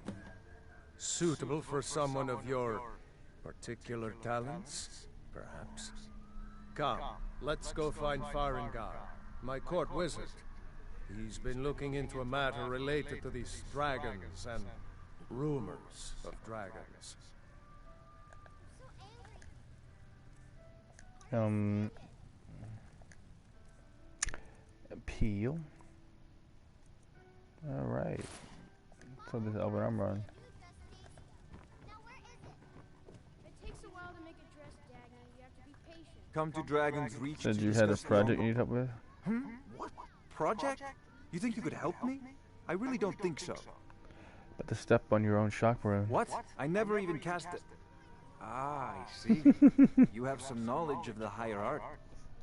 Speaker 2: Suitable for someone of your particular talents, perhaps. Come, let's go find Farengar, my court wizard. He's been looking into a matter related to these dragons and rumors of dragons.
Speaker 1: Peel. Alright. So this Elven armor on.
Speaker 17: Come to Dragon's Reach.
Speaker 1: Said you had a project you need help with?
Speaker 17: What? Project? You think you could help me? I really don't think so.
Speaker 1: But to step on your own chakra.
Speaker 17: What? I never even cast it. Ah, I see. You have some knowledge of the higher art.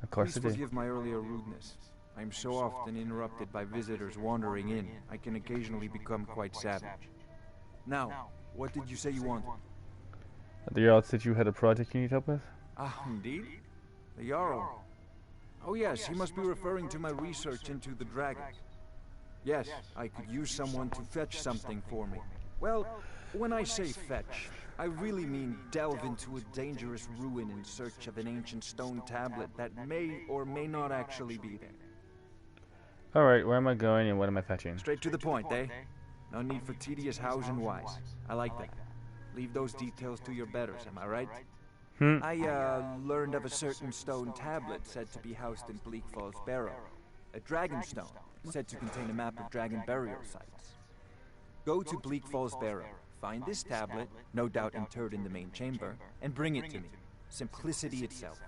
Speaker 1: Of course
Speaker 17: Please
Speaker 1: I do.
Speaker 17: forgive my earlier rudeness. I am so often interrupted by visitors wandering in. I can occasionally become quite savage. Now, what did you say you wanted?
Speaker 1: The Jarl said you had a project you need help with?
Speaker 17: Ah, indeed? The Jarl. Oh yes, he must be referring to my research into the dragons. Yes, I could use someone to fetch something for me. Well, when I say fetch, I really mean delve into a dangerous ruin in search of an ancient stone tablet that may or may not actually be there.
Speaker 1: Alright, where am I going and what am I fetching?
Speaker 17: Straight to the point, eh? No need for tedious hows and whys. I like that. Leave those details to your betters, am I right? I learned of a certain stone tablet said to be housed in Bleak Falls Barrow. A dragon stone, said to contain a map of dragon burial sites. Go to Bleak Falls Barrow, find this tablet, no doubt interred in the main chamber, and bring it to me. Simplicity itself.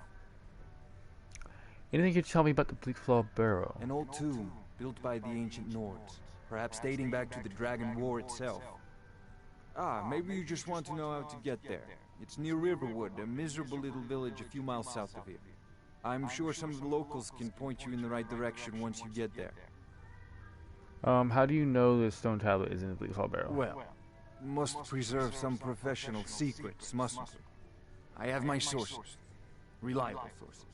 Speaker 1: Anything you can tell me about the Bleak Falls Barrow?
Speaker 17: An old tomb, built by the ancient Nords, perhaps dating back to the Dragon War itself. Ah, maybe you just want to know how to get there. It's near Riverwood, a miserable little village a few miles south of here. I'm sure some of the locals can point you in the right direction once you get there.
Speaker 1: How do you know the stone tablet is in the Bleak Falls Barrow?
Speaker 17: Well, must preserve some professional secrets, mustn't we? I have my sources. Reliable sources.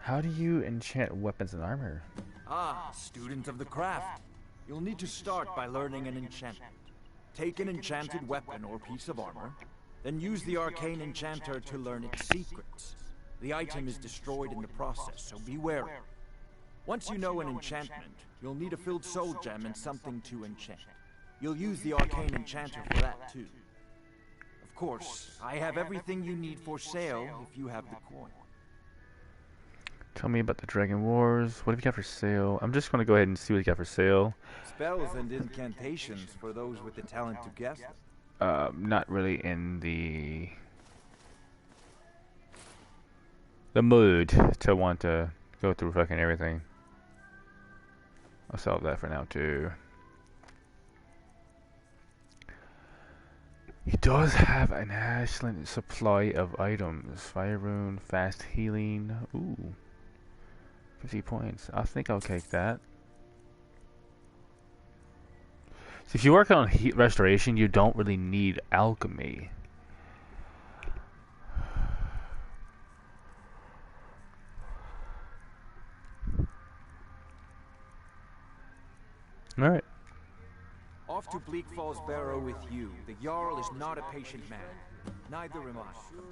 Speaker 1: How do you enchant weapons and armor?
Speaker 17: Ah, student of the craft. You'll need to start by learning an enchantment. Take an enchanted weapon or piece of armor, then use the arcane enchanter to learn its secrets. The item is destroyed in the process, so be wary. Once you know an enchantment, you'll need a filled soul gem and something to enchant. You'll use the arcane enchanter for that too. Of course, I have everything you need for sale if you have the coin.
Speaker 1: Tell me about the Dragon Wars. What have you got for sale? I'm just going to go ahead and see what you got for sale.
Speaker 17: Spells and incantations for those with the talent to guess them.
Speaker 1: Not really in the mood to want to go through fucking everything. I'll sell that for now too. He does have an excellent supply of items. Fire rune, fast healing. Ooh. 50 points. I think I'll take that. So if you work on heat restoration, you don't really need alchemy. Alright.
Speaker 17: Off to Bleak Falls Barrow with you. The Jarl is not a patient man. Neither am I.
Speaker 2: Two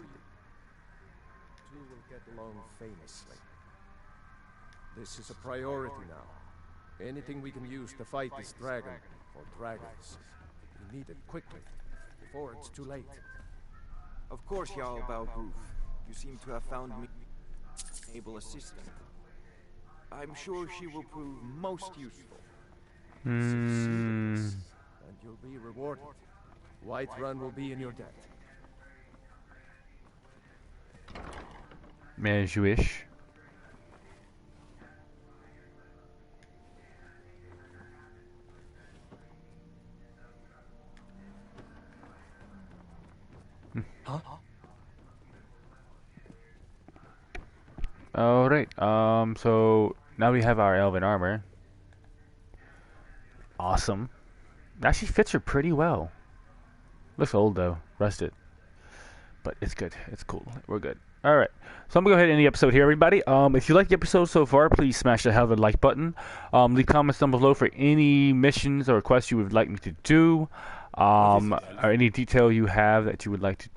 Speaker 2: will get along famously. This is a priority now. Anything we can use to fight this dragon, or dragons, we need it quickly, before it's too late.
Speaker 17: Of course, Jarl Balgroof. You seem to have found me an able assistant. I'm sure she will prove most useful.
Speaker 2: And you'll be rewarded. Whiterun will be in your debt.
Speaker 1: As you wish.
Speaker 2: Huh?
Speaker 1: Alright, so now we have our elven armor. Awesome. Actually fits her pretty well. Looks old though, rusted. But it's good, it's cool, we're good. Alright, so I'm going to go ahead and end the episode here, everybody. If you like the episode so far, please smash the hell of a like button. Leave comments down below for any missions or quests you would like me to do. Or any detail you have that you would like to,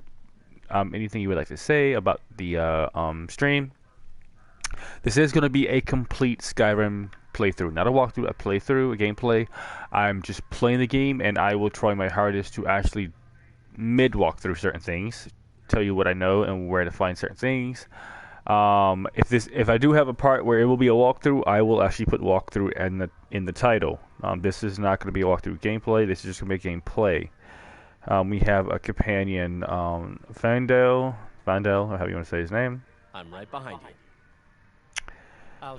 Speaker 1: anything you would like to say about the stream. This is going to be a complete Skyrim playthrough, not a walkthrough, a playthrough, a gameplay. I'm just playing the game, and I will try my hardest to actually mid-walk through certain things, tell you what I know and where to find certain things. If I do have a part where it will be a walkthrough, I will actually put walkthrough in the title. This is not going to be a walkthrough gameplay. This is just going to be gameplay. We have a companion, Vandal, or how you want to say his name.
Speaker 5: I'm right behind you.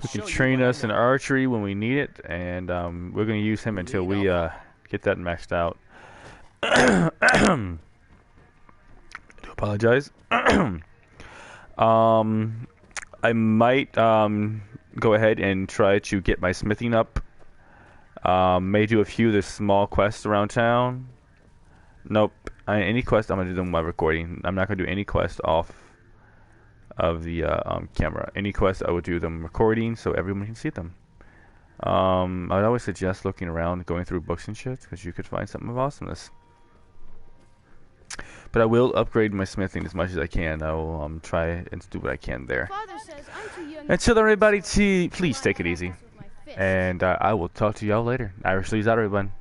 Speaker 1: Who can train us in archery when we need it, and we're going to use him until we get that maxed out. I do apologize. I might go ahead and try to get my smithing up. May do a few of the small quests around town. Nope. Any quest, I'm going to do them while recording. I'm not going to do any quest off of the camera. Any quest, I will do them recording so everyone can see them. I'd always suggest looking around, going through books and shit, because you could find something of awesomeness. But I will upgrade my smithing as much as I can. I will try and do what I can there. Until then, everybody, please take it easy. And I will talk to y'all later. Irish Lee's out, everyone.